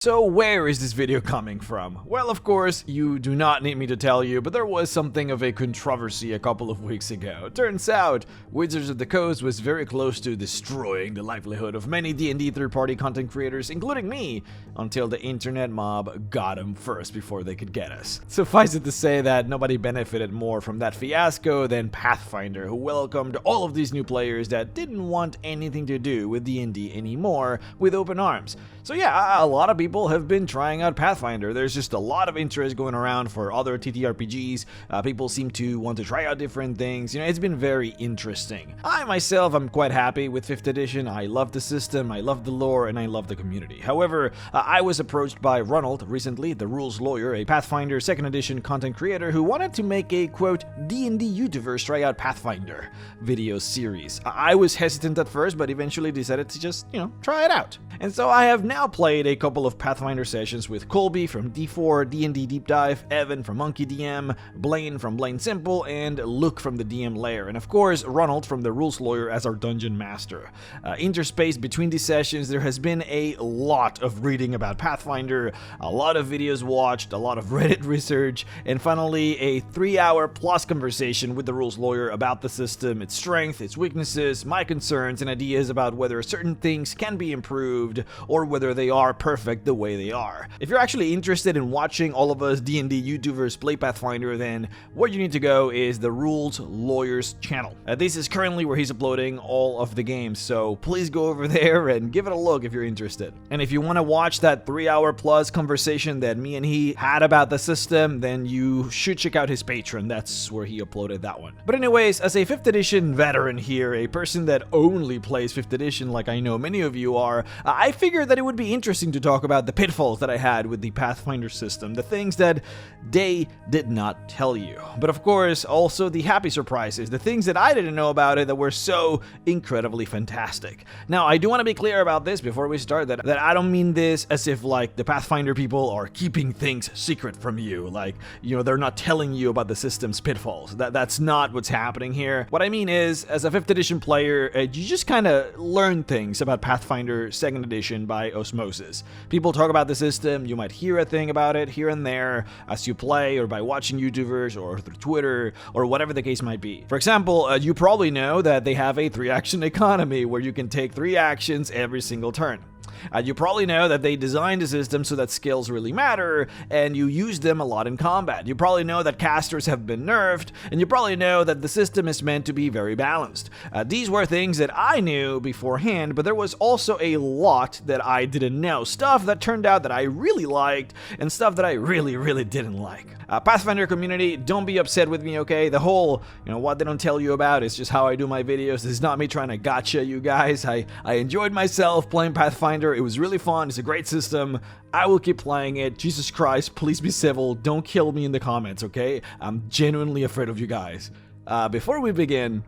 So where is this video coming from? Well, of course, you do not need me to tell you, but there was something of a controversy a couple of weeks ago. Turns out, Wizards of the Coast was very close to destroying the livelihood of many D&D third-party content creators, including me, until the internet mob got them first before they could get us. Suffice it to say that nobody benefited more from that fiasco than Pathfinder, who welcomed all of these new players that didn't want anything to do with D&D anymore with open arms. So yeah, a lot of people have been trying out Pathfinder. There's just a lot of interest going around for other TTRPGs. People seem to want to try out different things. You know, it's been very interesting. I myself am quite happy with 5th edition. I love the system, I love the lore, and I love the community. However, I was approached by Ronald recently, the rules lawyer, a Pathfinder 2nd edition content creator who wanted to make a, quote, D&D YouTubers try out Pathfinder video series. I was hesitant at first, but eventually decided to just, try it out. And so I have now played a couple of Pathfinder sessions with Colby from D4 D&D Deep Dive, Evan from Monkey DM, Blaine from Blaine Simple, and Luke from the DM Lair, and of course Ronald from the Rules Lawyer as our Dungeon Master. Interspaced between these sessions, there has been a lot of reading about Pathfinder, a lot of videos watched, a lot of Reddit research, and finally a 3-hour plus conversation with the Rules Lawyer about the system, its strength, its weaknesses, my concerns, and ideas about whether certain things can be improved or whether they are perfect the way they are. If you're actually interested in watching all of us D&D YouTubers play Pathfinder, then where you need to go is the Rules Lawyer's channel. This is currently where he's uploading all of the games, so please go over there and give it a look if you're interested. And if you want to watch that 3-hour plus conversation that me and he had about the system, then you should check out his Patreon. That's where he uploaded that one. But anyways, as a 5th edition veteran here, a person that only plays 5th edition like I know many of you are, I figured that it would be interesting to talk about the pitfalls that I had with the Pathfinder system, the things that they did not tell you. But of course, also the happy surprises, the things that I didn't know about it that were so incredibly fantastic. Now, I do want to be clear about this before we start, that I don't mean this as if like the Pathfinder people are keeping things secret from you, like, they're not telling you about the system's pitfalls. That's not what's happening here. What I mean is, as a 5th edition player, you just kind of learn things about Pathfinder 2nd edition by osmosis. People talk about the system, you might hear a thing about it here and there as you play, or by watching YouTubers, or through Twitter, or whatever the case might be. For example, you probably know that they have a 3-action economy where you can take 3 actions every single turn. You probably know that they designed the system so that skills really matter, and you use them a lot in combat. You probably know that casters have been nerfed, and you probably know that the system is meant to be very balanced. These were things that I knew beforehand, but there was also a lot that I didn't know. Stuff that turned out that I really liked, and stuff that I really, really didn't like. Pathfinder community, don't be upset with me, okay? The whole, what they don't tell you about is just how I do my videos. This is not me trying to gotcha you guys. I enjoyed myself playing Pathfinder. It was really fun. It's a great system. I will keep playing it. Jesus Christ, please be civil. Don't kill me in the comments, okay? I'm genuinely afraid of you guys. Before we begin,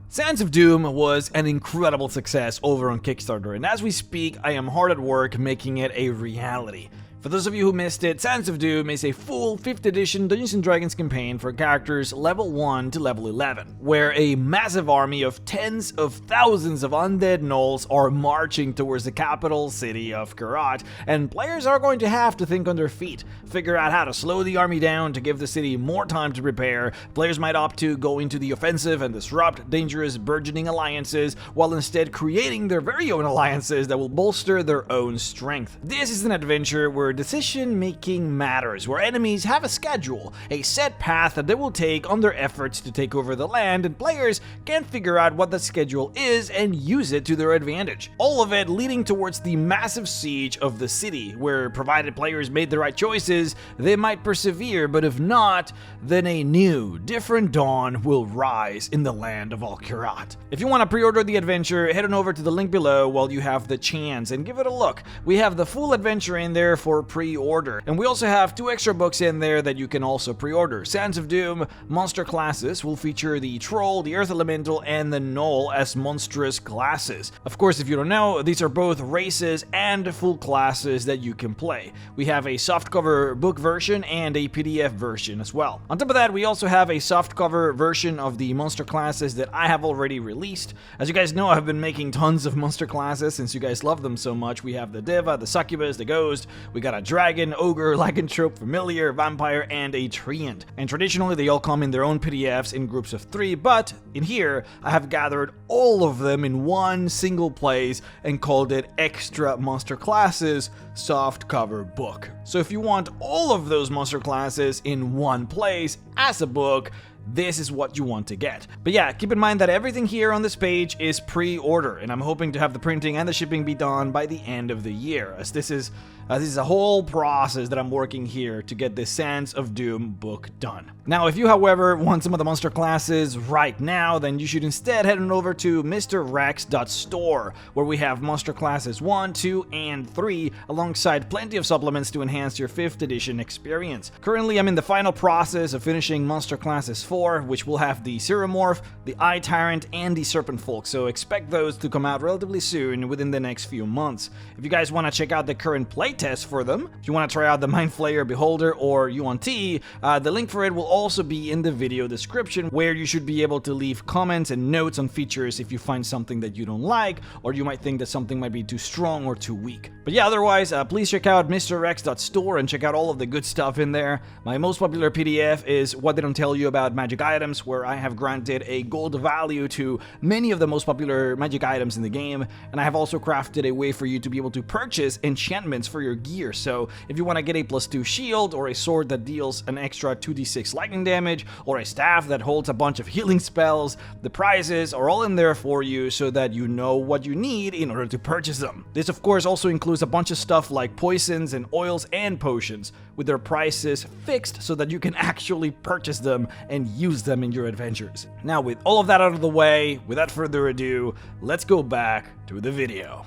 Sands of Doom was an incredible success over on Kickstarter, and as we speak, I am hard at work making it a reality. For those of you who missed it, Sands of Doom is a full 5th edition Dungeons & Dragons campaign for characters level 1 to level 11, where a massive army of tens of thousands of undead gnolls are marching towards the capital city of Karat, and players are going to have to think on their feet, figure out how to slow the army down to give the city more time to prepare. Players might opt to go into the offensive and disrupt dangerous burgeoning alliances, while instead creating their very own alliances that will bolster their own strength. This is an adventure where decision-making matters, where enemies have a schedule, a set path that they will take on their efforts to take over the land, and players can figure out what the schedule is and use it to their advantage. All of it leading towards the massive siege of the city, where provided players made the right choices, they might persevere, but if not, then a new, different dawn will rise in the land of Al-Kirat. If you want to pre-order the adventure, head on over to the link below while you have the chance and give it a look. We have the full adventure in there for pre-order. And we also have 2 extra books in there that you can also pre-order. Sands of Doom monster classes will feature the Troll, the Earth Elemental, and the Gnoll as monstrous classes. Of course, if you don't know, these are both races and full classes that you can play. We have a softcover book version and a PDF version as well. On top of that, we also have a softcover version of the monster classes that I have already released. As you guys know, I've been making tons of monster classes since you guys love them so much. We have the Diva, the Succubus, the Ghost, we got a Dragon, Ogre, Lycanthrope, Familiar, Vampire, and a Treant. And traditionally, they all come in their own PDFs in groups of 3, but in here, I have gathered all of them in one single place and called it Extra Monster Classes Softcover Book. So if you want all of those monster classes in one place as a book, this is what you want to get. But yeah, keep in mind that everything here on this page is pre-order, and I'm hoping to have the printing and the shipping be done by the end of the year, as this is a whole process that I'm working here to get this Sands of Doom book done. Now, if you, however, want some of the monster classes right now, then you should instead head on over to mrrex.store, where we have monster classes 1, 2, and 3, alongside plenty of supplements to enhance your 5th edition experience. Currently, I'm in the final process of finishing monster classes 4, which will have the Ceremorph, the Eye Tyrant, and the Serpent Folk, so expect those to come out relatively soon within the next few months. If you guys want to check out the current playtest for them, if you want to try out the Mind Flayer Beholder or Yuan-TI, the link for it will also be in the video description, where you should be able to leave comments and notes on features if you find something that you don't like, or you might think that something might be too strong or too weak. But yeah, otherwise, please check out mrrex.store and check out all of the good stuff in there. My most popular PDF is What They Don't Tell You About Magic Items, where I have granted a gold value to many of the most popular magic items in the game, and I have also crafted a way for you to be able to purchase enchantments for your gear. So if you want to get a +2 shield, or a sword that deals an extra 2d6 lightning damage, or a staff that holds a bunch of healing spells, the prizes are all in there for you so that you know what you need in order to purchase them. This of course also includes a bunch of stuff like poisons and oils and potions, with their prices fixed so that you can actually purchase them and use them in your adventures. Now, with all of that out of the way, without further ado, let's go back to the video.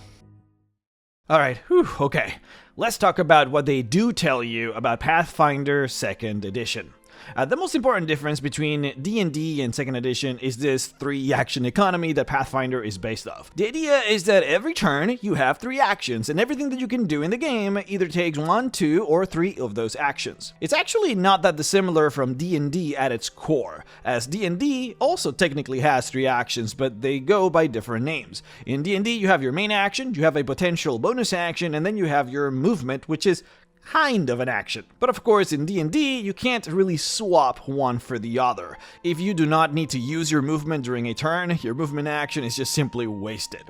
Alright, okay. Let's talk about what they do tell you about Pathfinder 2nd Edition. The most important difference between D&D and 2nd Edition is this 3-action economy that Pathfinder is based off. The idea is that every turn you have 3 actions, and everything that you can do in the game either takes 1, 2, or 3 of those actions. It's actually not that dissimilar from D&D at its core, as D&D also technically has 3 actions, but they go by different names. In D&D you have your main action, you have a potential bonus action, and then you have your movement, which is kind of an action. But of course, in D&D, you can't really swap one for the other. If you do not need to use your movement during a turn, your movement action is just simply wasted.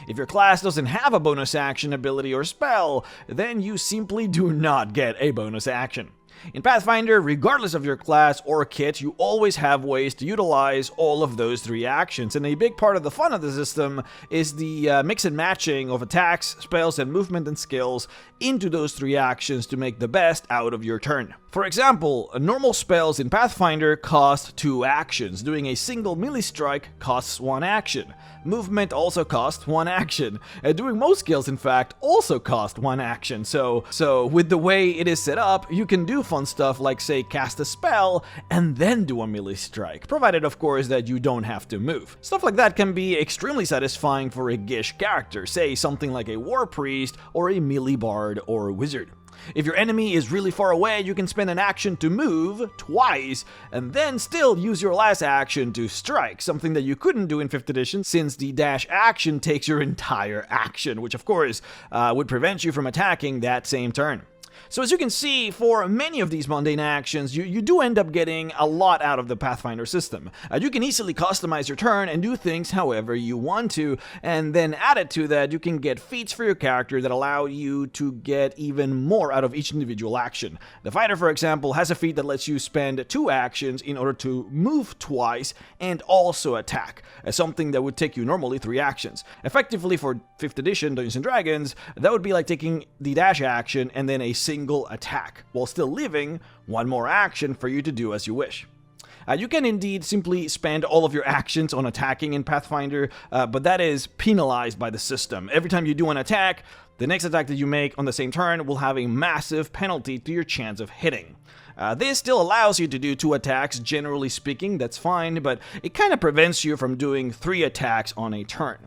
If your class doesn't have a bonus action, ability, or spell, then you simply do not get a bonus action. In Pathfinder, regardless of your class or kit, you always have ways to utilize all of those 3 actions, and a big part of the fun of the system is the mix and matching of attacks, spells, and movement and skills into those 3 actions to make the best out of your turn. For example, normal spells in Pathfinder cost 2 actions. Doing a single melee strike costs 1 action. Movement also costs 1 action. Doing most skills, in fact, also cost 1 action. So with the way it is set up, you can do fun stuff like, say, cast a spell and then do a melee strike, provided of course that you don't have to move. Stuff like that can be extremely satisfying for a Gish character, say something like a war priest or a melee bard or wizard. If your enemy is really far away, you can spend an action to move twice, and then still use your last action to strike, something that you couldn't do in 5th edition since the dash action takes your entire action, which of course would prevent you from attacking that same turn. So as you can see, for many of these mundane actions, you do end up getting a lot out of the Pathfinder system. You can easily customize your turn and do things however you want to, and then added to that, you can get feats for your character that allow you to get even more out of each individual action. The Fighter, for example, has a feat that lets you spend 2 actions in order to move twice and also attack, something that would take you normally 3 actions. Effectively, for 5th edition Dungeons & Dragons, that would be like taking the dash action and then a single attack, while still leaving 1 more action for you to do as you wish. You can indeed simply spend all of your actions on attacking in Pathfinder, but that is penalized by the system. Every time you do an attack, The next attack that you make on the same turn will have a massive penalty to your chance of hitting. This still allows you to do 2 attacks, generally speaking, that's fine, but it kind of prevents you from doing 3 attacks on a turn.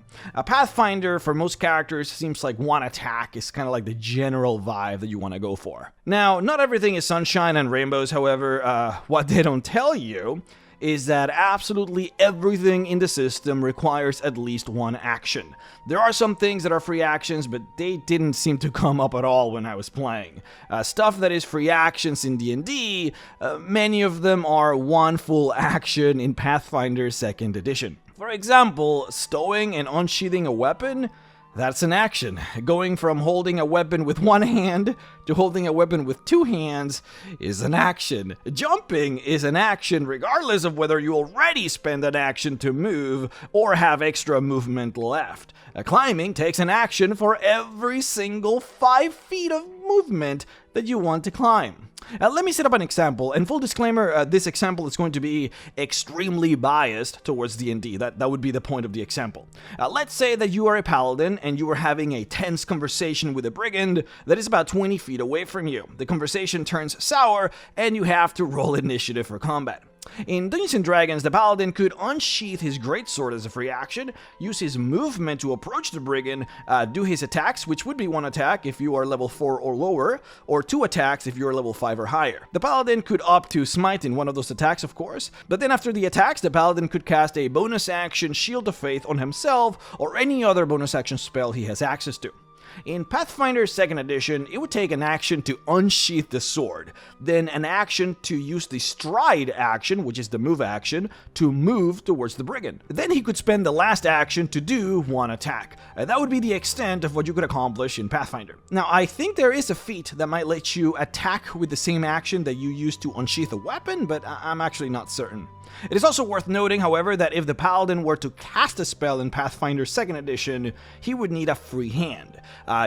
Pathfinder, for most characters, seems like 1 attack is kind of like the general vibe that you want to go for. Now, not everything is sunshine and rainbows, however. What they don't tell you is that absolutely everything in the system requires at least 1 action. There are some things that are free actions, but they didn't seem to come up at all when I was playing. Stuff that is free actions in D&D, many of them are 1 full action in Pathfinder 2nd edition. For example, stowing and unsheathing a weapon, that's an action. Going from holding a weapon with 1 hand to holding a weapon with 2 hands is an action. Jumping is an action regardless of whether you already spend an action to move or have extra movement left. Climbing takes an action for every single 5 feet of movement that you want to climb. Let me set up an example, and full disclaimer, this example is going to be extremely biased towards D&D. That would be the point of the example. Let's say that you are a paladin and you are having a tense conversation with a brigand that is about 20 feet away from you. The conversation turns sour and you have to roll initiative for combat. In Dungeons & Dragons, the paladin could unsheath his greatsword as a free action, use his movement to approach the brigand, do his attacks, which would be 1 attack if you are level 4 or lower, or 2 attacks if you are level 5 or higher. The paladin could opt to smite in one of those attacks, of course, but then after the attacks, the paladin could cast a bonus action Shield of Faith on himself or any other bonus action spell he has access to. In Pathfinder 2nd edition, it would take an action to unsheath the sword, then an action to use the stride action, which is the move action, to move towards the brigand. Then he could spend the last action to do 1 attack. That would be the extent of what you could accomplish in Pathfinder. Now, I think there is a feat that might let you attack with the same action that you used to unsheath a weapon, but I'm actually not certain. It is also worth noting, however, that if the paladin were to cast a spell in Pathfinder 2nd edition, he would need a free hand.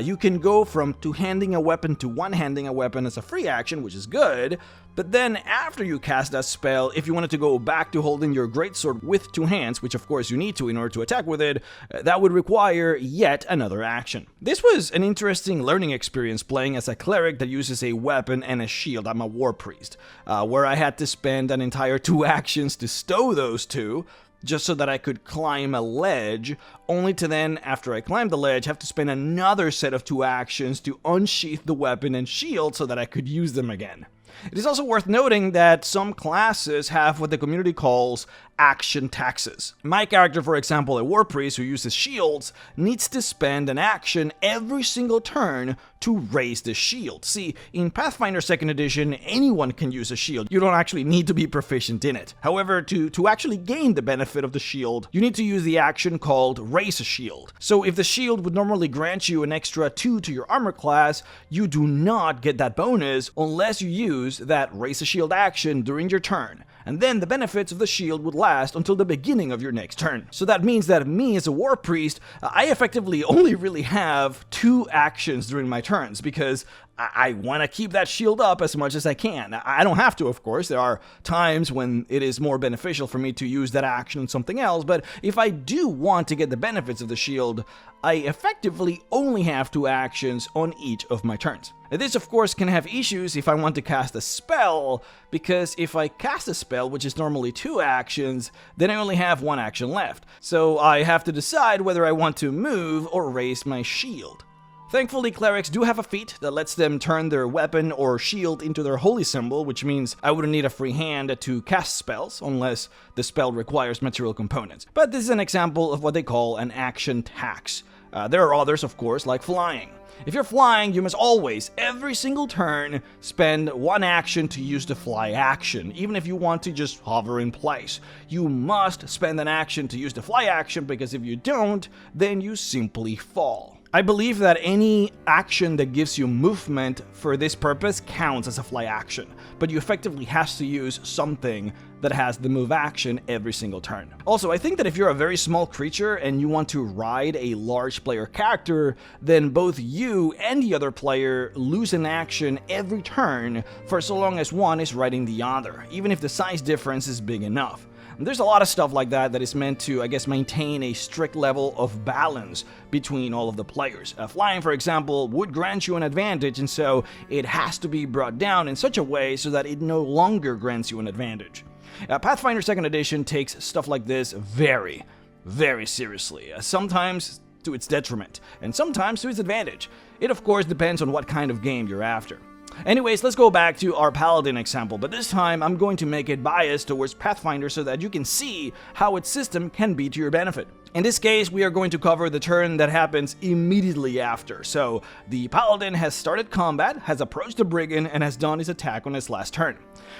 You can go from two-handing a weapon to one-handing a weapon as a free action, which is good, but then after you cast that spell, if you wanted to go back to holding your greatsword with 2 hands, which of course you need to in order to attack with it, that would require yet another action. This was an interesting learning experience playing as a cleric that uses a weapon and a shield. I'm a war priest, where I had to spend an entire 2 actions to stow those 2, just so that I could climb a ledge, only to then, after I climbed the ledge, have to spend another set of 2 actions to unsheath the weapon and shield so that I could use them again. It is also worth noting that some classes have what the community calls action taxes. My character, for example, a war priest who uses shields, needs to spend an action every single turn to raise the shield. See, in Pathfinder 2nd edition, anyone can use a shield. You don't actually need to be proficient in it. However, to actually gain the benefit of the shield, you need to use the action called raise a shield. So if the shield would normally grant you an extra 2 to your armor class, you do not get that bonus unless you use that raise a shield action during your turn. And then the benefits of the shield would last until the beginning of your next turn. So that means that me as a war priest, I effectively only really have 2 actions during my turns because I want to keep that shield up as much as I can. I don't have to, of course. There are times when it is more beneficial for me to use that action on something else, but if I do want to get the benefits of the shield, I effectively only have 2 actions on each of my turns. This, of course, can have issues if I want to cast a spell, because if I cast a spell, which is normally 2 actions, then I only have 1 action left. So I have to decide whether I want to move or raise my shield. Thankfully, clerics do have a feat that lets them turn their weapon or shield into their holy symbol, which means I wouldn't need a free hand to cast spells, unless the spell requires material components. But this is an example of what they call an action tax. There are others, of course, like flying. If you're flying, you must always, every single turn, spend 1 action to use the fly action, even if you want to just hover in place. You must spend an action to use the fly action, because if you don't, then you simply fall. I believe that any action that gives you movement for this purpose counts as a fly action, but you effectively have to use something that has the move action every single turn. Also, I think that if you're a very small creature and you want to ride a large player character, then both you and the other player lose an action every turn for so long as one is riding the other, even if the size difference is big enough. And there's a lot of stuff like that that is meant to, I guess, maintain a strict level of balance between all of the players. Flying, for example, would grant you an advantage, and so it has to be brought down in such a way so that it no longer grants you an advantage. Pathfinder 2nd Edition takes stuff like this very, very seriously, sometimes to its detriment, and sometimes to its advantage. It of course depends on what kind of game you're after. Anyways, let's go back to our Paladin example, but this time I'm going to make it biased towards Pathfinder so that you can see how its system can be to your benefit. In this case, we are going to cover the turn that happens immediately after. So, the Paladin has started combat, has approached the Brigand, and has done his attack on his last turn.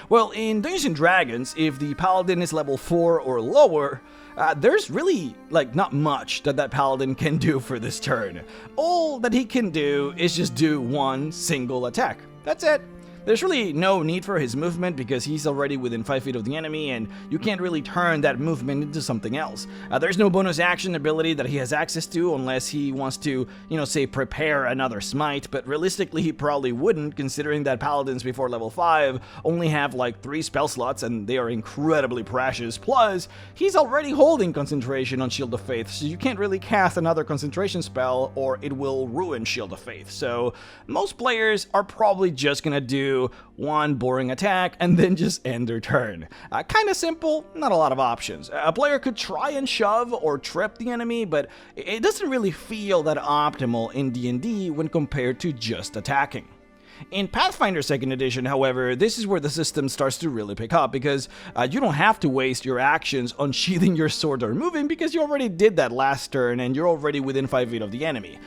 Well, in Dungeons & Dragons, if the Paladin is level 4 or lower, there's really, not much that Paladin can do for this turn. All that he can do is just do one single attack. That's it. There's really no need for his movement because he's already within 5 feet of the enemy and you can't really turn that movement into something else. There's no bonus action ability that he has access to unless he wants to, say prepare another smite, but realistically he probably wouldn't, considering that paladins before level 5 only have 3 spell slots and they are incredibly precious. Plus, he's already holding concentration on Shield of Faith, so you can't really cast another concentration spell or it will ruin Shield of Faith. So most players are probably just gonna do one boring attack and then just end their turn. Kinda simple, not a lot of options. A player could try and shove or trip the enemy, but it doesn't really feel that optimal in D&D when compared to just attacking. In Pathfinder 2nd Edition, however, this is where the system starts to really pick up because you don't have to waste your actions on sheathing your sword or moving because you already did that last turn and you're already within 5 feet of the enemy.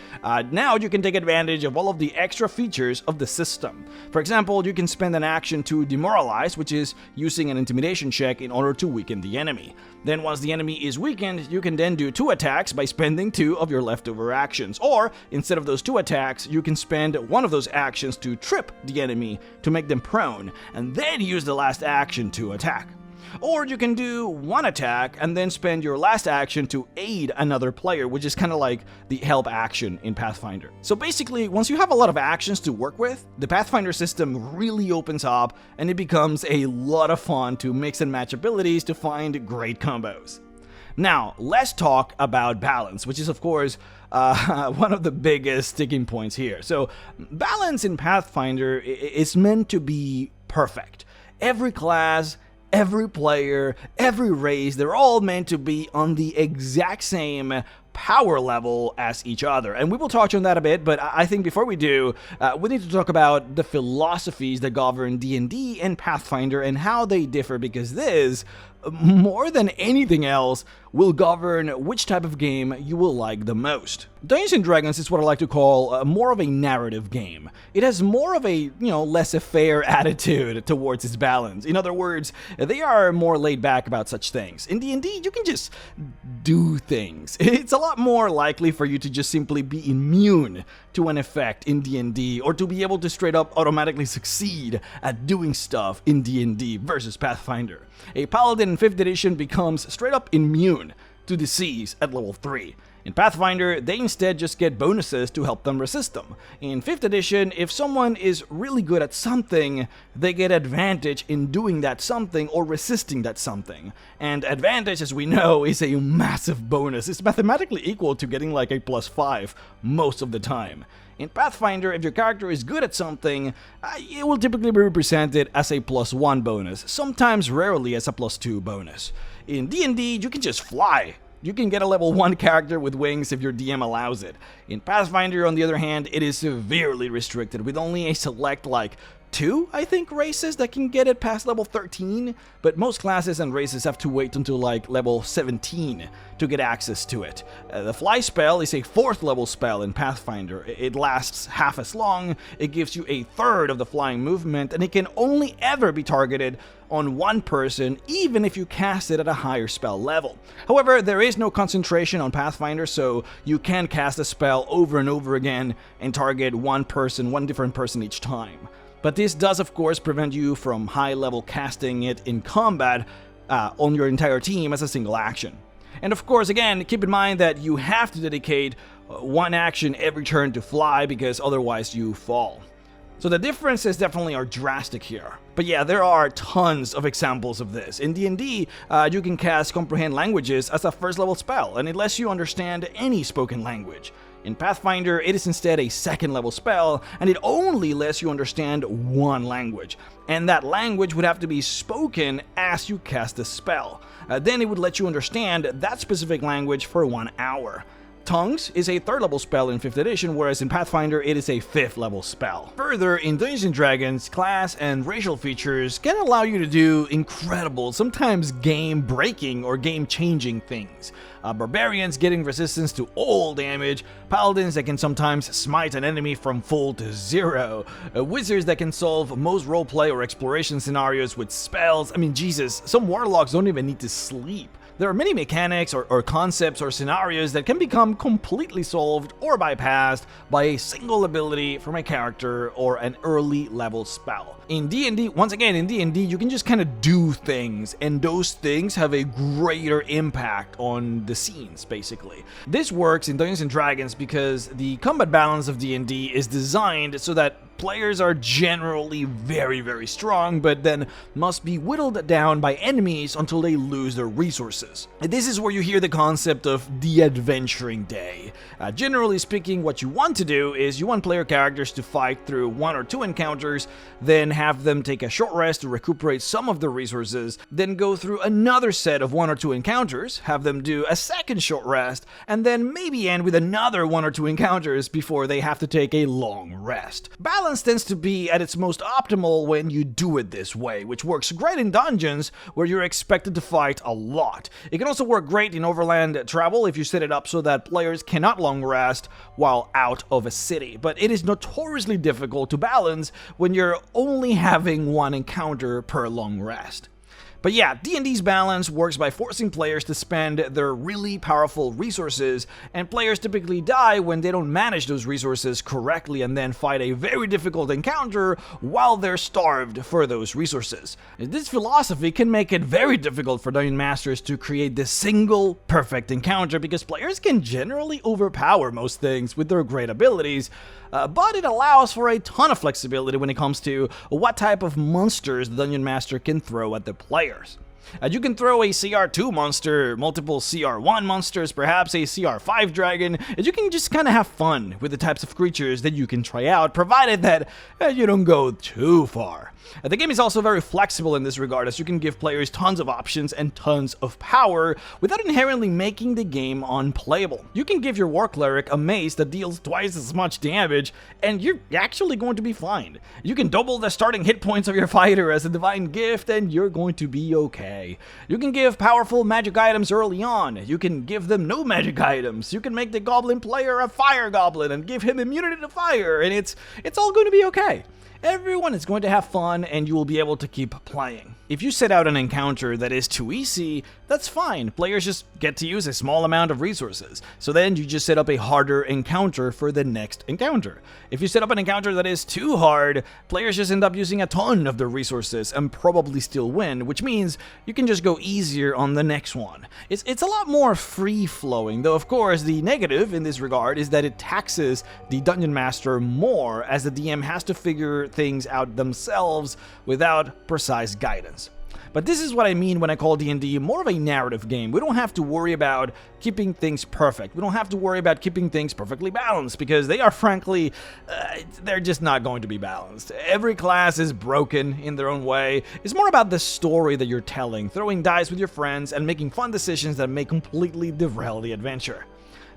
Now you can take advantage of all of the extra features of the system. For example, you can spend an action to demoralize, which is using an intimidation check in order to weaken the enemy. Then once the enemy is weakened, you can then do 2 attacks by spending 2 of your leftover actions. Or, instead of those 2 attacks, you can spend one of those actions to trip the enemy to make them prone, and then use the last action to attack. Or you can do 1 attack and then spend your last action to aid another player, which is kind of like the help action in Pathfinder. So basically, once you have a lot of actions to work with, the Pathfinder system really opens up and it becomes a lot of fun to mix and match abilities to find great combos. Now, let's talk about balance, which is of course one of the biggest sticking points here. So, balance in Pathfinder is meant to be perfect. Every class, every player, every race, they're all meant to be on the exact same power level as each other. And we will touch on that a bit, but I think before we do, we need to talk about the philosophies that govern D&D and Pathfinder and how they differ, because this, more than anything else, will govern which type of game you will like the most. Dungeons & Dragons is what I like to call more of a narrative game. It has more of a, laissez-faire attitude towards its balance. In other words, they are more laid back about such things. In D&D, you can just do things. It's a lot more likely for you to just simply be immune to an effect in D&D, or to be able to straight up automatically succeed at doing stuff in D&D versus Pathfinder. A Paladin in 5th edition becomes straight up immune to disease at level 3. In Pathfinder, they instead just get bonuses to help them resist them. In 5th edition, if someone is really good at something, they get advantage in doing that something or resisting that something. And advantage, as we know, is a massive bonus. It's mathematically equal to getting like a +5 most of the time. In Pathfinder, if your character is good at something, it will typically be represented as a +1 bonus, sometimes rarely as a +2 bonus. In D&D, you can just fly. You can get a level 1 character with wings if your DM allows it. In Pathfinder, on the other hand, it is severely restricted, with only a select, 2, I think, races that can get it past level 13, but most classes and races have to wait until level 17 to get access to it. The fly spell is a 4th level spell in Pathfinder. It lasts half as long, it gives you a third of the flying movement, and it can only ever be targeted on one person, even if you cast it at a higher spell level. However, there is no concentration on Pathfinder, so you can cast a spell over and over again and target one different person each time. But this does, of course, prevent you from high-level casting it in combat on your entire team as a single action. And of course, again, keep in mind that you have to dedicate one action every turn to fly, because otherwise you fall. So the differences definitely are drastic here. But yeah, there are tons of examples of this. In D&D, you can cast Comprehend Languages as a first level spell, and it lets you understand any spoken language. In Pathfinder, it is instead a second level spell, and it only lets you understand one language. And that language would have to be spoken as you cast the spell. Then it would let you understand that specific language for 1 hour. Tongues is a 3rd level spell in 5th edition, whereas in Pathfinder it is a 5th level spell. Further, in Dungeons & Dragons, class and racial features can allow you to do incredible, sometimes game-breaking or game-changing things. Barbarians getting resistance to all damage, paladins that can sometimes smite an enemy from full to 0, wizards that can solve most roleplay or exploration scenarios with spells. I mean, Jesus, some warlocks don't even need to sleep. There are many mechanics or concepts or scenarios that can become completely solved or bypassed by a single ability from a character or an early level spell. In D&D, once again, in D&D, you can just kind of do things, and those things have a greater impact on the scenes, basically. This works in Dungeons & Dragons because the combat balance of D&D is designed so that players are generally very, very strong, but then must be whittled down by enemies until they lose their resources. And this is where you hear the concept of the adventuring day. Generally speaking, what you want to do is you want player characters to fight through 1 or 2 encounters, then have them take a short rest to recuperate some of the resources, then go through another set of 1 or 2 encounters, have them do a second short rest, and then maybe end with another 1 or 2 encounters before they have to take a long rest. Balance tends to be at its most optimal when you do it this way, which works great in dungeons where you're expected to fight a lot. It can also work great in overland travel if you set it up so that players cannot long rest while out of a city, but it is notoriously difficult to balance when you're only having 1 encounter per long rest. But yeah, D&D's balance works by forcing players to spend their really powerful resources, and players typically die when they don't manage those resources correctly and then fight a very difficult encounter while they're starved for those resources. This philosophy can make it very difficult for Dungeon Masters to create this single perfect encounter because players can generally overpower most things with their great abilities, but it allows for a ton of flexibility when it comes to what type of monsters the Dungeon Master can throw at the players. You can throw a CR2 monster, multiple CR1 monsters, perhaps a CR5 dragon, and you can just kind of have fun with the types of creatures that you can try out, provided that you don't go too far. The game is also very flexible in this regard, as you can give players tons of options and tons of power without inherently making the game unplayable. You can give your War Cleric a mace that deals twice as much damage, and you're actually going to be fine. You can double the starting hit points of your fighter as a divine gift, and you're going to be okay. You can give powerful magic items early on. You can give them no magic items. You can make the goblin player a fire goblin and give him immunity to fire, and it's all going to be okay. Everyone is going to have fun, and you will be able to keep playing. If you set out an encounter that is too easy, that's fine. Players just get to use a small amount of resources. So then you just set up a harder encounter for the next encounter. If you set up an encounter that is too hard, players just end up using a ton of their resources and probably still win, which means you can just go easier on the next one. It's a lot more free-flowing, though of course the negative in this regard is that it taxes the Dungeon Master more, as the DM has to figure things out themselves without precise guidance. But this is what I mean when I call D&D more of a narrative game. We don't have to worry about keeping things perfect. We don't have to worry about keeping things perfectly balanced, because they are frankly, they're just not going to be balanced. Every class is broken in their own way. It's more about the story that you're telling, throwing dice with your friends, and making fun decisions that may completely derail the adventure.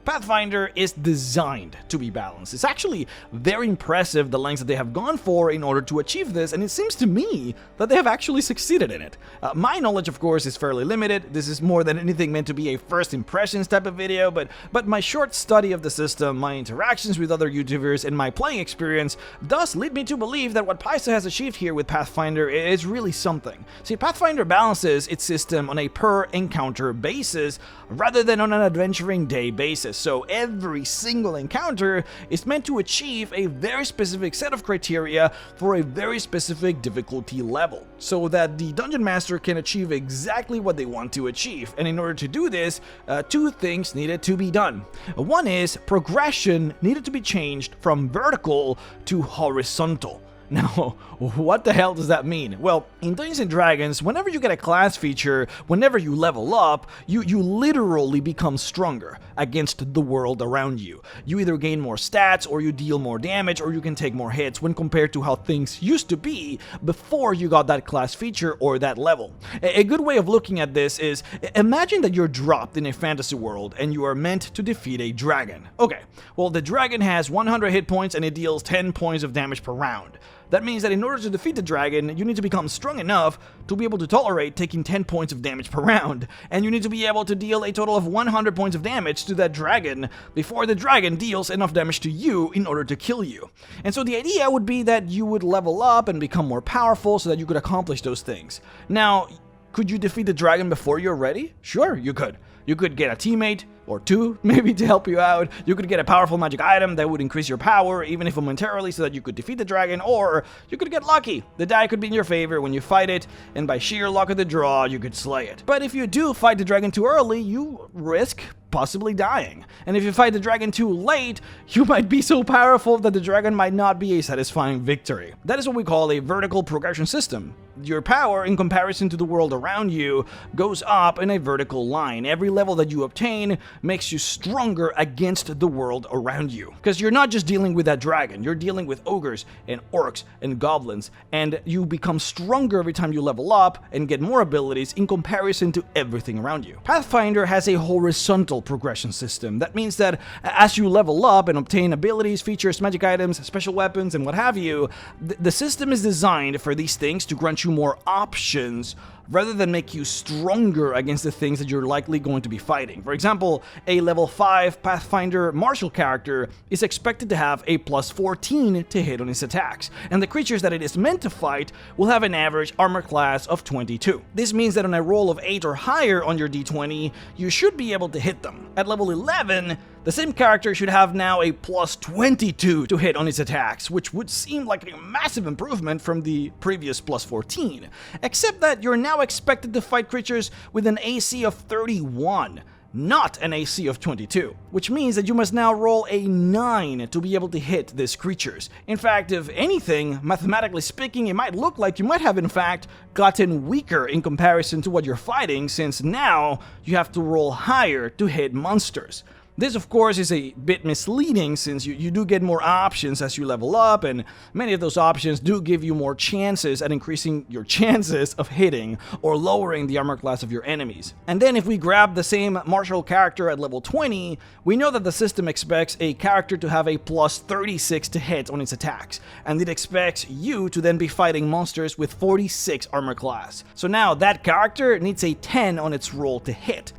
Pathfinder is designed to be balanced. It's actually very impressive the lengths that they have gone for in order to achieve this, and it seems to me that they have actually succeeded in it. My knowledge, of course, is fairly limited. This is more than anything meant to be a first impressions type of video, but my short study of the system, my interactions with other YouTubers, and my playing experience does lead me to believe that what Paisa has achieved here with Pathfinder is really something. See, Pathfinder balances its system on a per encounter basis rather than on an adventuring day basis. So every single encounter is meant to achieve a very specific set of criteria for a very specific difficulty level, so that the Dungeon Master can achieve exactly what they want to achieve. And in order to do this, 2 things needed to be done. One is progression needed to be changed from vertical to horizontal. Now, what the hell does that mean? Well, in Dungeons & Dragons, whenever you get a class feature, whenever you level up, you literally become stronger against the world around you. You either gain more stats, or you deal more damage, or you can take more hits when compared to how things used to be before you got that class feature or that level. A good way of looking at this is, imagine that you're dropped in a fantasy world and you are meant to defeat a dragon. Okay, well, the dragon has 100 hit points and it deals 10 points of damage per round. That means that in order to defeat the dragon, you need to become strong enough to be able to tolerate taking 10 points of damage per round, and you need to be able to deal a total of 100 points of damage to that dragon before the dragon deals enough damage to you in order to kill you. And so the idea would be that you would level up and become more powerful so that you could accomplish those things. Now, could you defeat the dragon before you're ready? Sure, you could. You could get a teammate, or two, maybe, to help you out. You could get a powerful magic item that would increase your power, even if momentarily, so that you could defeat the dragon, or you could get lucky. The die could be in your favor when you fight it, and by sheer luck of the draw, you could slay it. But if you do fight the dragon too early, you risk possibly dying. And if you fight the dragon too late, you might be so powerful that the dragon might not be a satisfying victory. That is what we call a vertical progression system. Your power, in comparison to the world around you, goes up in a vertical line. Every level that you obtain makes you stronger against the world around you. Because you're not just dealing with that dragon, you're dealing with ogres and orcs and goblins, and you become stronger every time you level up and get more abilities in comparison to everything around you. Pathfinder has a horizontal progression system. That means that as you level up and obtain abilities, features, magic items, special weapons, and what have you, the system is designed for these things to grant you more options rather than make you stronger against the things that you're likely going to be fighting. For example, a level 5 Pathfinder martial character is expected to have a plus 14 to hit on his attacks, and the creatures that it is meant to fight will have an average armor class of 22. This means that on a roll of 8 or higher on your d20, you should be able to hit them. At level 11, the same character should have now a plus 22 to hit on his attacks, which would seem like a massive improvement from the previous plus 14, except that you're now expected to fight creatures with an AC of 31, not an AC of 22, which means that you must now roll a 9 to be able to hit these creatures. In fact, if anything, mathematically speaking, it might look like you might have in fact gotten weaker in comparison to what you're fighting, since now you have to roll higher to hit monsters. This, of course, is a bit misleading, since you do get more options as you level up, and many of those options do give you more chances at increasing your chances of hitting or lowering the armor class of your enemies. And then if we grab the same martial character at level 20, we know that the system expects a character to have a plus 36 to hit on its attacks, and it expects you to then be fighting monsters with 46 armor class. So now that character needs a 10 on its roll to hit.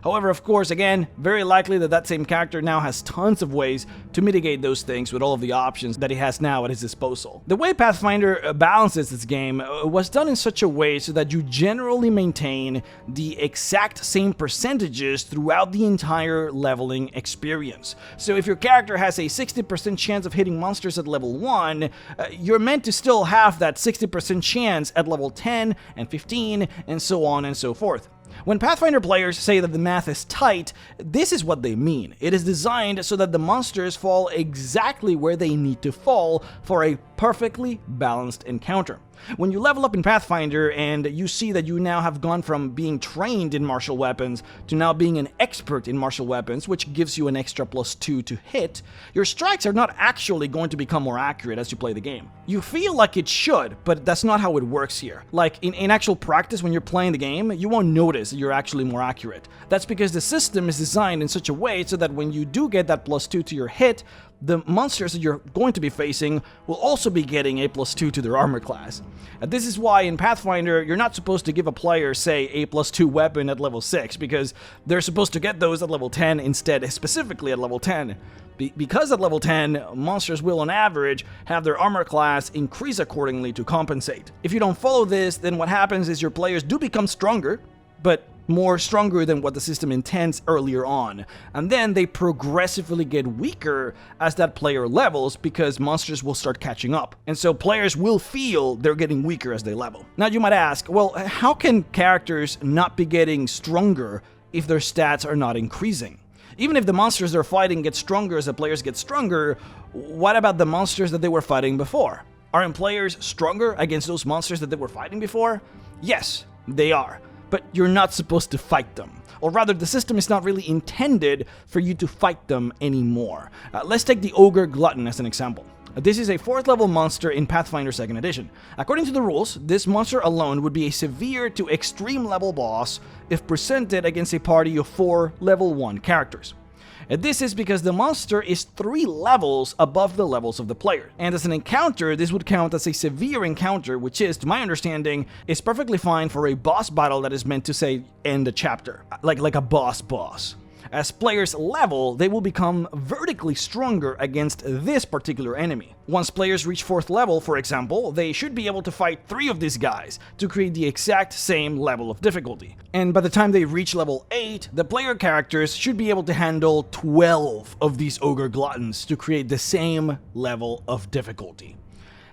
However, of course, again, very likely that that same character now has tons of ways to mitigate those things with all of the options that he has now at his disposal. The way Pathfinder balances this game was done in such a way so that you generally maintain the exact same percentages throughout the entire leveling experience. So if your character has a 60% chance of hitting monsters at level 1, you're meant to still have that 60% chance at level 10 and 15 and so on and so forth. When Pathfinder players say that the math is tight, this is what they mean. It is designed so that the monsters fall exactly where they need to fall for a perfectly balanced encounter. When you level up in Pathfinder and you see that you now have gone from being trained in martial weapons to now being an expert in martial weapons, which gives you an extra +2 to hit, your strikes are not actually going to become more accurate as you play the game. You feel like it should, but that's not how it works here. Like, in actual practice, when you're playing the game, you won't notice that you're actually more accurate. That's because the system is designed in such a way so that when you do get that +2 to your hit, the monsters that you're going to be facing will also be getting a +2 to their armor class. And this is why in Pathfinder, you're not supposed to give a player, say, a +2 weapon at level 6, because they're supposed to get those at level 10 instead, specifically at level 10. Because at level 10, monsters will on average have their armor class increase accordingly to compensate. If you don't follow this, then what happens is your players do become stronger, but more stronger than what the system intends earlier on, and then they progressively get weaker as that player levels because monsters will start catching up, and so players will feel they're getting weaker as they level. Now you might ask, well, how can characters not be getting stronger if their stats are not increasing? Even if the monsters they're fighting get stronger as the players get stronger, what about the monsters that they were fighting before? Aren't players stronger against those monsters that they were fighting before? Yes, they are. But you're not supposed to fight them. Or rather, the system is not really intended for you to fight them anymore. Let's take the Ogre Glutton as an example. This is a 4th level monster in Pathfinder 2nd edition. According to the rules, this monster alone would be a severe to extreme level boss if presented against a party of 4 level 1 characters. And this is because the monster is 3 levels above the levels of the player. And as an encounter, this would count as a severe encounter, which is, to my understanding, is perfectly fine for a boss battle that is meant to, say, end a chapter. Like a boss. As players level, they will become vertically stronger against this particular enemy. Once players reach 4th level, for example, they should be able to fight 3 of these guys to create the exact same level of difficulty. And by the time they reach level 8, the player characters should be able to handle 12 of these Ogre Gluttons to create the same level of difficulty.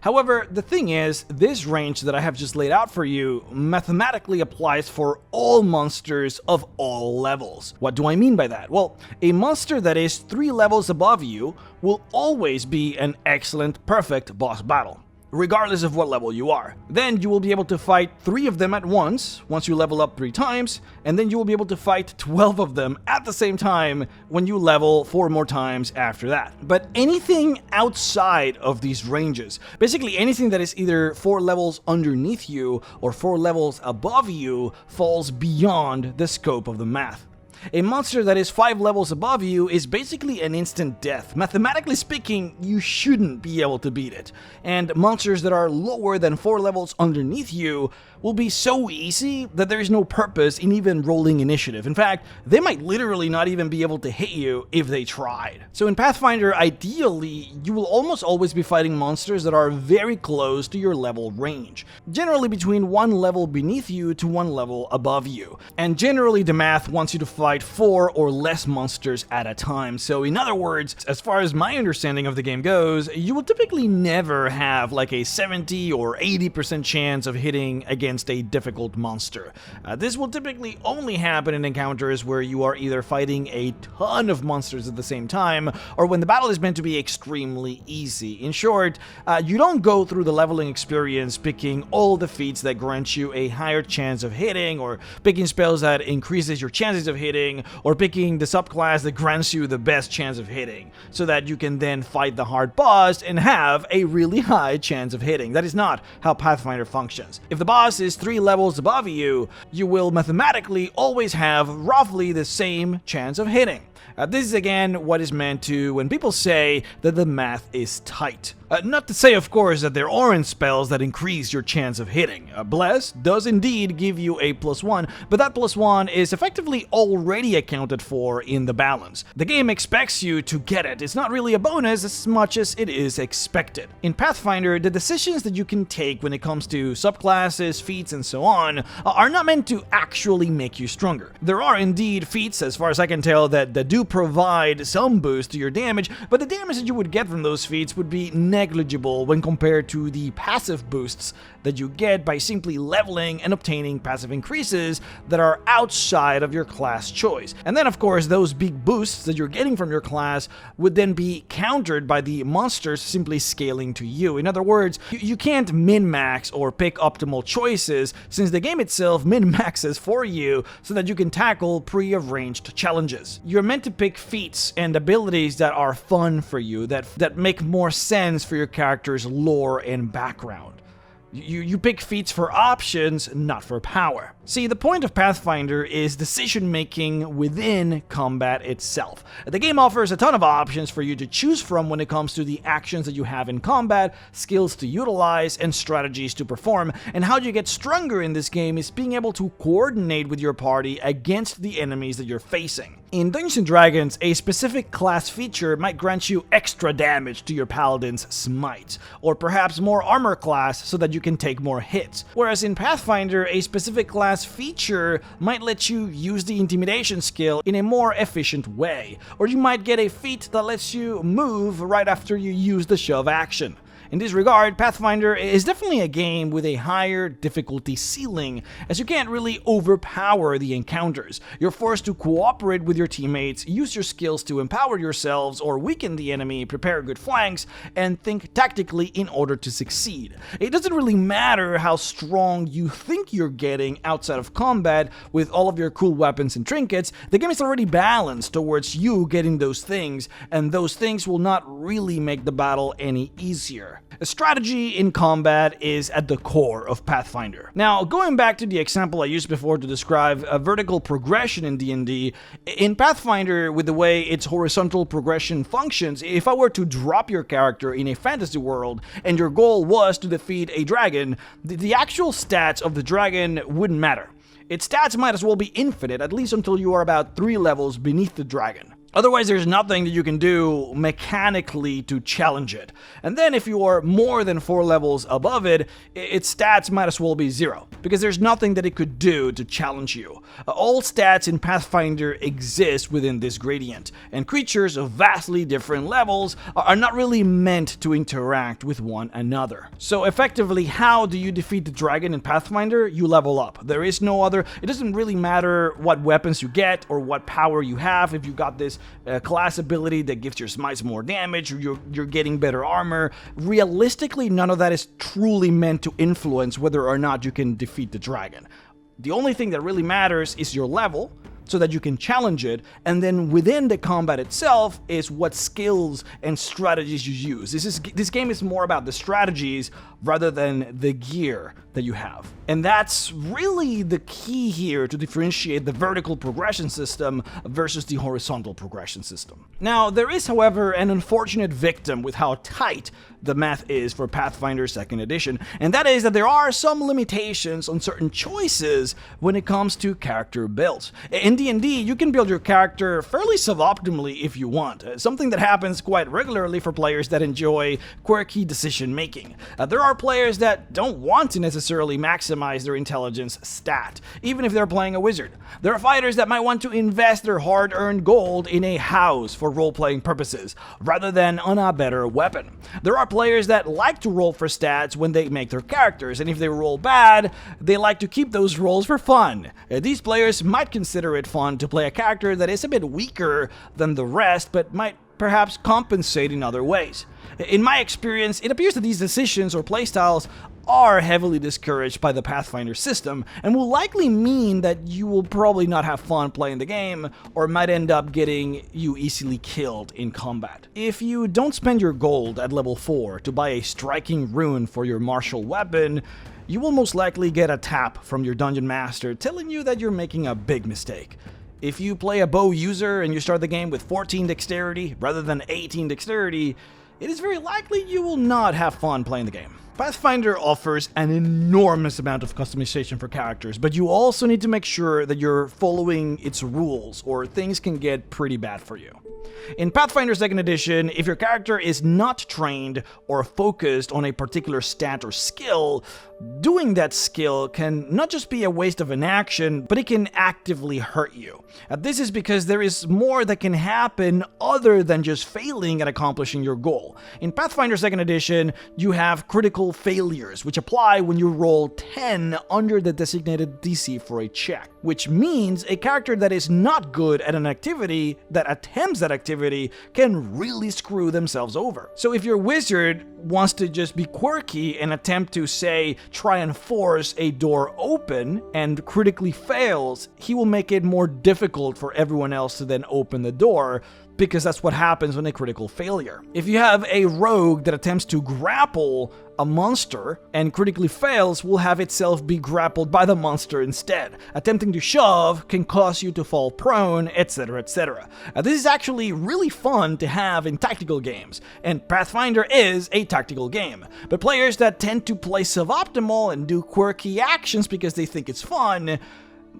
However, the thing is, this range that I have just laid out for you mathematically applies for all monsters of all levels. What do I mean by that? Well, a monster that is 3 levels above you will always be an excellent, perfect boss battle, regardless of what level you are. Then you will be able to fight 3 of them at once you level up 3 times, and then you will be able to fight 12 of them at the same time when you level 4 more times after that. But anything outside of these ranges, basically anything that is either 4 levels underneath you or 4 levels above you, falls beyond the scope of the math. A monster that is 5 levels above you is basically an instant death. Mathematically speaking, you shouldn't be able to beat it. And monsters that are lower than 4 levels underneath you will be so easy that there is no purpose in even rolling initiative. In fact, they might literally not even be able to hit you if they tried. So in Pathfinder, ideally, you will almost always be fighting monsters that are very close to your level range. Generally between 1 level beneath you to 1 level above you. And generally the math wants you to fight 4 or less monsters at a time. So in other words, as far as my understanding of the game goes, you will typically never have like a 70 or 80% chance of hitting against a difficult monster. This will typically only happen in encounters where you are either fighting a ton of monsters at the same time, or when the battle is meant to be extremely easy. In short, you don't go through the leveling experience picking all the feats that grant you a higher chance of hitting, or picking spells that increases your chances of hitting, or picking the subclass that grants you the best chance of hitting, so that you can then fight the hard boss and have a really high chance of hitting. That is not how Pathfinder functions. If the boss is 3 levels above you, you will mathematically always have roughly the same chance of hitting. This is again what is meant to when people say that the math is tight. Not to say, of course, that there aren't spells that increase your chance of hitting. Bless does indeed give you a +1, but that +1 is effectively already accounted for in the balance. The game expects you to get it. It's not really a bonus as much as it is expected. In Pathfinder, the decisions that you can take when it comes to subclasses, feats, and so on are not meant to actually make you stronger. There are indeed feats, as far as I can tell, that do provide some boost to your damage, but the damage that you would get from those feats would be negligible when compared to the passive boosts that you get by simply leveling and obtaining passive increases that are outside of your class choice. And then, of course, those big boosts that you're getting from your class would then be countered by the monsters simply scaling to you. In other words, you can't min-max or pick optimal choices, since the game itself min-maxes for you so that you can tackle pre-arranged challenges. You're meant to pick feats and abilities that are fun for you, that make more sense for your character's lore and background. You pick feats for options, not for power. See, the point of Pathfinder is decision-making within combat itself. The game offers a ton of options for you to choose from when it comes to the actions that you have in combat, skills to utilize, and strategies to perform, and how you get stronger in this game is being able to coordinate with your party against the enemies that you're facing. In Dungeons & Dragons, a specific class feature might grant you extra damage to your paladin's smite, or perhaps more armor class so that you can take more hits. Whereas in Pathfinder, a specific class feature might let you use the intimidation skill in a more efficient way, or you might get a feat that lets you move right after you use the shove action. In this regard, Pathfinder is definitely a game with a higher difficulty ceiling, as you can't really overpower the encounters. You're forced to cooperate with your teammates, use your skills to empower yourselves or weaken the enemy, prepare good flanks, and think tactically in order to succeed. It doesn't really matter how strong you think you're getting outside of combat with all of your cool weapons and trinkets. The game is already balanced towards you getting those things, and those things will not really make the battle any easier. A strategy in combat is at the core of Pathfinder. Now, going back to the example I used before to describe a vertical progression in D&D, in Pathfinder, with the way its horizontal progression functions, if I were to drop your character in a fantasy world and your goal was to defeat a dragon, the actual stats of the dragon wouldn't matter. Its stats might as well be infinite, at least until you are about 3 levels beneath the dragon. Otherwise, there's nothing that you can do mechanically to challenge it. And then if you are more than 4 levels above it, its stats might as well be 0, because there's nothing that it could do to challenge you. All stats in Pathfinder exist within this gradient, and creatures of vastly different levels are not really meant to interact with one another. So effectively, how do you defeat the dragon in Pathfinder? You level up. There is no other. It doesn't really matter what weapons you get or what power you have. If you got this class ability that gives your smites more damage, or you're getting better armor. Realistically, none of that is truly meant to influence whether or not you can defeat the dragon. The only thing that really matters is your level, so that you can challenge it, and then within the combat itself is what skills and strategies you use. This game is more about the strategies rather than the gear that you have. And that's really the key here to differentiate the vertical progression system versus the horizontal progression system. Now, there is, however, an unfortunate victim with how tight the math is for Pathfinder 2nd Edition, and that is that there are some limitations on certain choices when it comes to character builds. In D&D, you can build your character fairly suboptimally if you want, something that happens quite regularly for players that enjoy quirky decision making. There are players that don't want to necessarily maximize their intelligence stat, even if they're playing a wizard. There are fighters that might want to invest their hard-earned gold in a house for role-playing purposes, rather than on a better weapon. There are players that like to roll for stats when they make their characters, and if they roll bad, they like to keep those rolls for fun. These players might consider it fun to play a character that is a bit weaker than the rest, but might perhaps compensate in other ways. In my experience, it appears that these decisions or playstyles are heavily discouraged by the Pathfinder system, and will likely mean that you will probably not have fun playing the game, or might end up getting you easily killed in combat. If you don't spend your gold at level 4 to buy a striking rune for your martial weapon, you will most likely get a tap from your dungeon master telling you that you're making a big mistake. If you play a bow user and you start the game with 14 dexterity rather than 18 dexterity, it is very likely you will not have fun playing the game. Pathfinder offers an enormous amount of customization for characters, but you also need to make sure that you're following its rules, or things can get pretty bad for you. In Pathfinder 2nd Edition, if your character is not trained or focused on a particular stat or skill, doing that skill can not just be a waste of an action, but it can actively hurt you. This is because there is more that can happen other than just failing at accomplishing your goal. In Pathfinder 2nd Edition, you have critical failures, which apply when you roll 10 under the designated DC for a check, which means a character that is not good at an activity, that attempts that activity, can really screw themselves over. So if your wizard wants to just be quirky and attempt to, say, try and force a door open and critically fails, he will make it more difficult for everyone else to then open the door, because that's what happens when a critical failure. If you have a rogue that attempts to grapple a monster and critically fails, will have itself be grappled by the monster instead. Attempting to shove can cause you to fall prone, etc, etc. This is actually really fun to have in tactical games, and Pathfinder is a tactical game. But players that tend to play suboptimal and do quirky actions because they think it's fun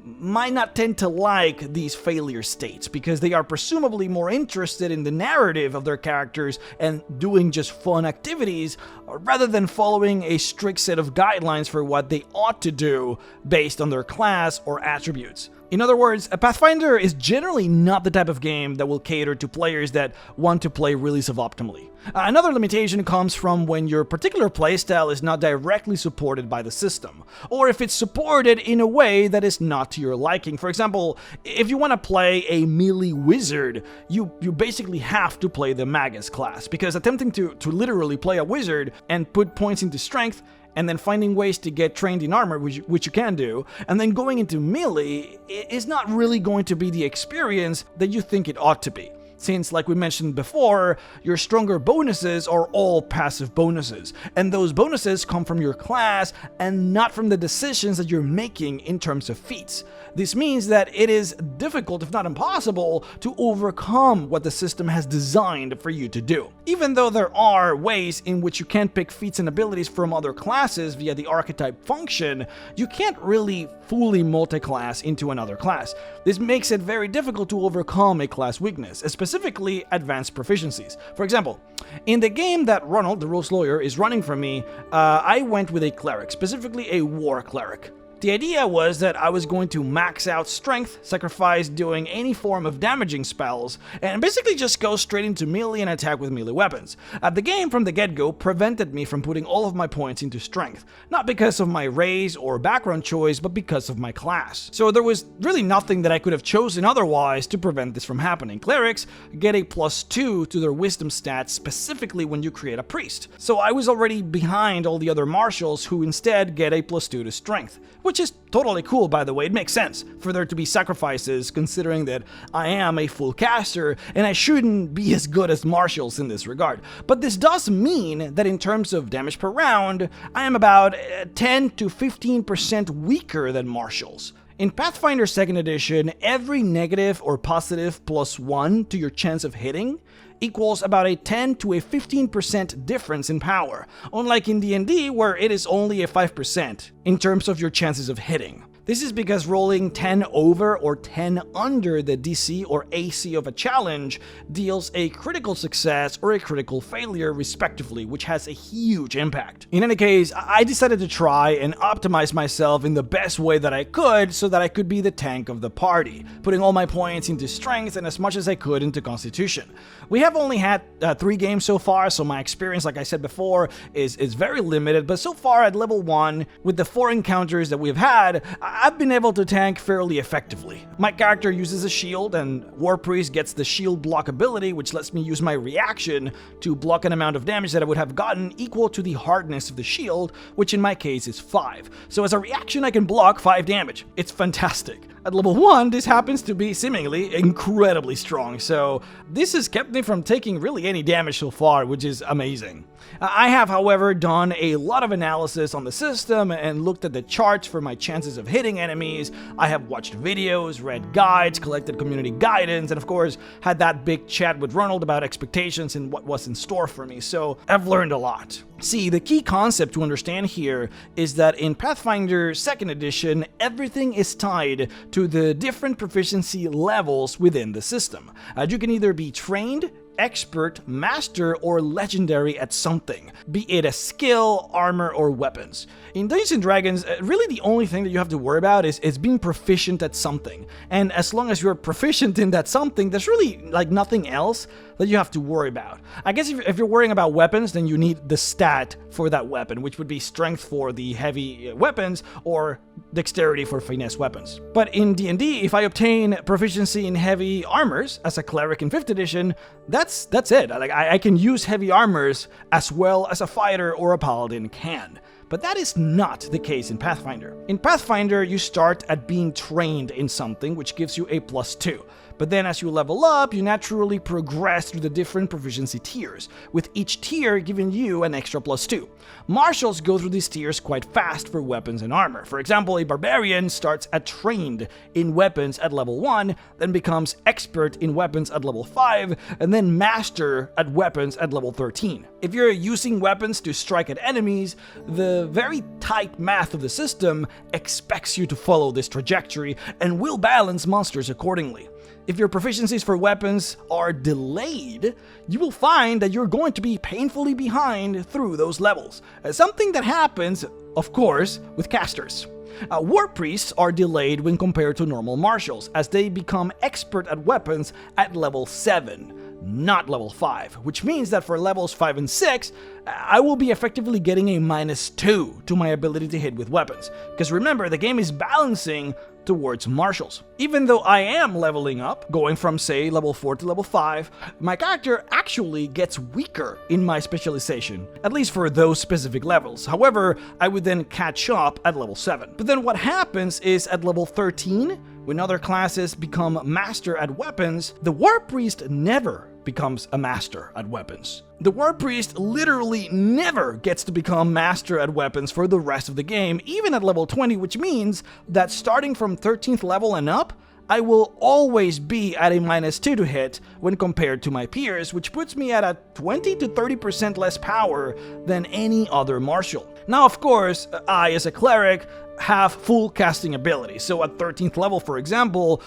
might not tend to like these failure states, because they are presumably more interested in the narrative of their characters and doing just fun activities, rather than following a strict set of guidelines for what they ought to do based on their class or attributes. In other words, a Pathfinder is generally not the type of game that will cater to players that want to play really suboptimally. Another limitation comes from when your particular playstyle is not directly supported by the system, or if it's supported in a way that is not to your liking. For example, if you want to play a melee wizard, you basically have to play the Magus class, because attempting to literally play a wizard and put points into strength and then finding ways to get trained in armor, which you can do, and then going into melee is not really going to be the experience that you think it ought to be. Since, like we mentioned before, your stronger bonuses are all passive bonuses, and those bonuses come from your class and not from the decisions that you're making in terms of feats. This means that it is difficult, if not impossible, to overcome what the system has designed for you to do. Even though there are ways in which you can pick feats and abilities from other classes via the archetype function, you can't really fully multi-class into another class. This makes it very difficult to overcome a class weakness, specifically advanced proficiencies. For example, in the game that Ronald, the rules lawyer, is running for me, I went with a cleric, specifically a war cleric. The idea was that I was going to max out strength, sacrifice doing any form of damaging spells, and basically just go straight into melee and attack with melee weapons. The game from the get-go prevented me from putting all of my points into strength, not because of my race or background choice, but because of my class. So there was really nothing that I could have chosen otherwise to prevent this from happening. Clerics get a +2 to their wisdom stats specifically when you create a priest. So I was already behind all the other marshals who instead get a +2 to strength, which is totally cool, by the way. It makes sense for there to be sacrifices, considering that I am a full caster and I shouldn't be as good as marshals in this regard. But this does mean that in terms of damage per round, I am about 10 to 15% weaker than marshals. In Pathfinder 2nd edition, every negative or positive +1 to your chance of hitting equals about a 10 to a 15% difference in power, unlike in D&D where it is only a 5% in terms of your chances of hitting. This is because rolling 10 over or 10 under the DC or AC of a challenge deals a critical success or a critical failure respectively, which has a huge impact. In any case, I decided to try and optimize myself in the best way that I could so that I could be the tank of the party, putting all my points into strength and as much as I could into constitution. We have only had 3 games so far, so my experience, like I said before, is very limited, but so far at level 1, with the 4 encounters that we've had, I've been able to tank fairly effectively. My character uses a shield, and War Priest gets the shield block ability, which lets me use my reaction to block an amount of damage that I would have gotten equal to the hardness of the shield, which in my case is 5. So as a reaction, I can block 5 damage. It's fantastic. At level 1, this happens to be seemingly incredibly strong, so this has kept me from taking really any damage so far, which is amazing. I have, however, done a lot of analysis on the system and looked at the charts for my chances of hitting enemies. I have watched videos, read guides, collected community guidance, and of course, had that big chat with Ronald about expectations and what was in store for me, so I've learned a lot. See, the key concept to understand here is that in Pathfinder 2nd edition, everything is tied to the different proficiency levels within the system. You can either be trained, expert, master, or legendary at something, be it a skill, armor, or weapons. In Dungeons & Dragons, really the only thing that you have to worry about is being proficient at something. And as long as you're proficient in that something, there's really like nothing else that you have to worry about. I guess if you're worrying about weapons, then you need the stat for that weapon, which would be strength for the heavy weapons or dexterity for finesse weapons. But in D&D, if I obtain proficiency in heavy armors as a cleric in 5th edition, that's it. Like I can use heavy armors as well as a fighter or a paladin can. But that is not the case in Pathfinder. In Pathfinder, you start at being trained in something, which gives you a +2. But then as you level up, you naturally progress through the different proficiency tiers, with each tier giving you an extra +2. Marshals go through these tiers quite fast for weapons and armor. For example, a barbarian starts at trained in weapons at level 1, then becomes expert in weapons at level 5, and then master at weapons at level 13. If you're using weapons to strike at enemies, the very tight math of the system expects you to follow this trajectory and will balance monsters accordingly. If your proficiencies for weapons are delayed, you will find that you're going to be painfully behind through those levels. Something that happens, of course, with casters. War Priests are delayed when compared to normal martials, as they become expert at weapons at level 7. Not level 5, which means that for levels 5 and 6, I will be effectively getting a -2 to my ability to hit with weapons. Because remember, the game is balancing towards martials. Even though I am leveling up, going from say level 4 to level 5, my character actually gets weaker in my specialization, at least for those specific levels. However, I would then catch up at level 7. But then what happens is at level 13, when other classes become master at weapons, the War Priest never becomes a master at weapons. The War Priest literally never gets to become master at weapons for the rest of the game, even at level 20, which means that starting from 13th level and up, I will always be at a -2 to hit when compared to my peers, which puts me at a 20 to 30% less power than any other martial. Now, of course, I, as a cleric, have full casting ability. So at 13th level, for example,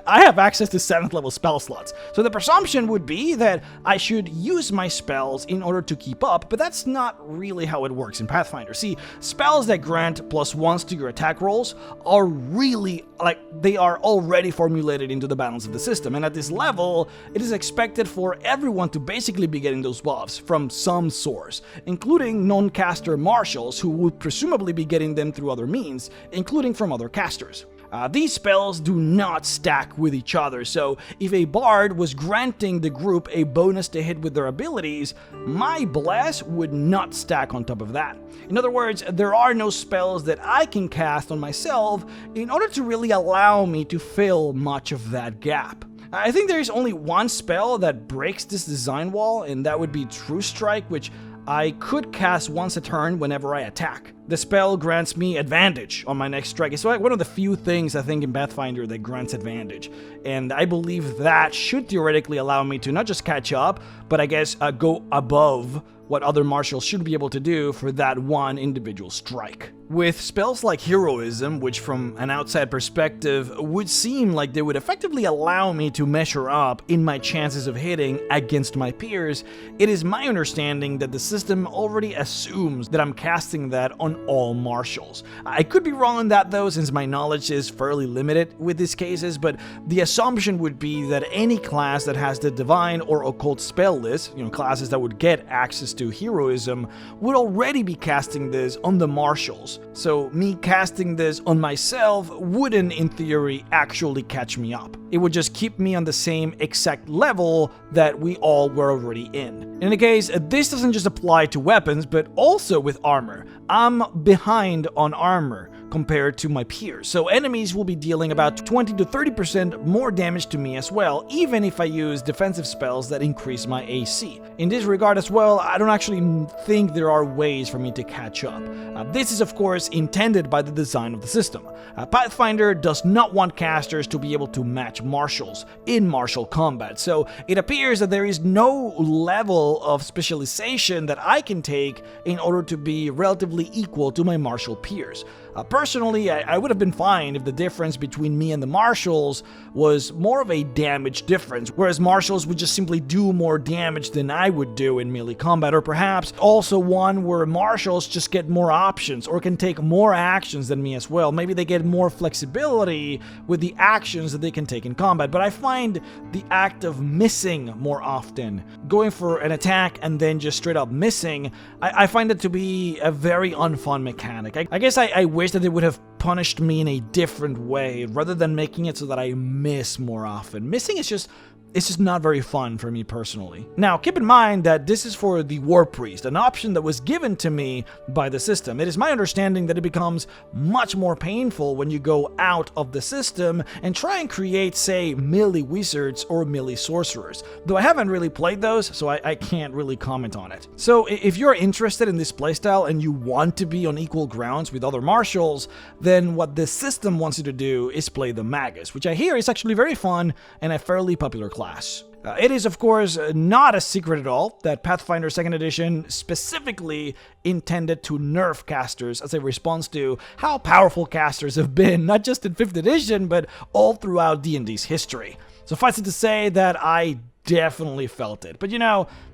I have access to 7th level spell slots. So the presumption would be that I should use my spells in order to keep up, but that's not really how it works in Pathfinder. See, spells that grant +1s to your attack rolls are really, they are already formulated into the balance of the system. And at this level, it is expected for everyone to basically be getting those buffs from some source, including non-caster martials who would presumably be getting them through other means, including from other casters. These spells do not stack with each other, so if a bard was granting the group a bonus to hit with their abilities, my bless would not stack on top of that. In other words, there are no spells that I can cast on myself in order to really allow me to fill much of that gap. I think there is only one spell that breaks this design wall, and that would be True Strike, which I could cast once a turn whenever I attack. The spell grants me advantage on my next strike. It's one of the few things I think in Pathfinder that grants advantage. And I believe that should theoretically allow me to not just catch up, but I guess go above what other martials should be able to do for that one individual strike. With spells like Heroism, which from an outside perspective would seem like they would effectively allow me to measure up in my chances of hitting against my peers, it is my understanding that the system already assumes that I'm casting that on all martials. I could be wrong on that though, since my knowledge is fairly limited with these cases, but the assumption would be that any class that has the Divine or Occult spell list, classes that would get access to Heroism, would already be casting this on the martials. So me casting this on myself wouldn't, in theory, actually catch me up. It would just keep me on the same exact level that we all were already in. In any case, this doesn't just apply to weapons, but also with armor. I'm behind on armor compared to my peers, so enemies will be dealing about 20 to 30% more damage to me as well, even if I use defensive spells that increase my AC. In this regard as well, I don't actually think there are ways for me to catch up. This is of course intended by the design of the system. Pathfinder does not want casters to be able to match martials in martial combat, so it appears that there is no level of specialization that I can take in order to be relatively equal to my martial peers. Personally, I would have been fine if the difference between me and the martials was more of a damage difference, whereas martials would just simply do more damage than I would do in melee combat, or perhaps also one where martials just get more options or can take more actions than me as well. Maybe they get more flexibility with the actions that they can take in combat, but I find the act of missing more often, going for an attack and then just straight up missing, I find it to be a very unfun mechanic. I guess I wish that they would have punished me in a different way rather than making it so that I miss more often. Missing is just not very fun for me personally. Now, keep in mind that this is for the War Priest, an option that was given to me by the system. It is my understanding that it becomes much more painful when you go out of the system and try and create, say, melee wizards or melee sorcerers. Though I haven't really played those, so I can't really comment on it. So if you're interested in this playstyle and you want to be on equal grounds with other martials, then what the system wants you to do is play the Magus, which I hear is actually very fun and a fairly popular class. It is, of course, not a secret at all that Pathfinder 2nd Edition specifically intended to nerf casters as a response to how powerful casters have been, not just in 5th edition, but all throughout D&D's history. Suffice it to say that I definitely felt it. But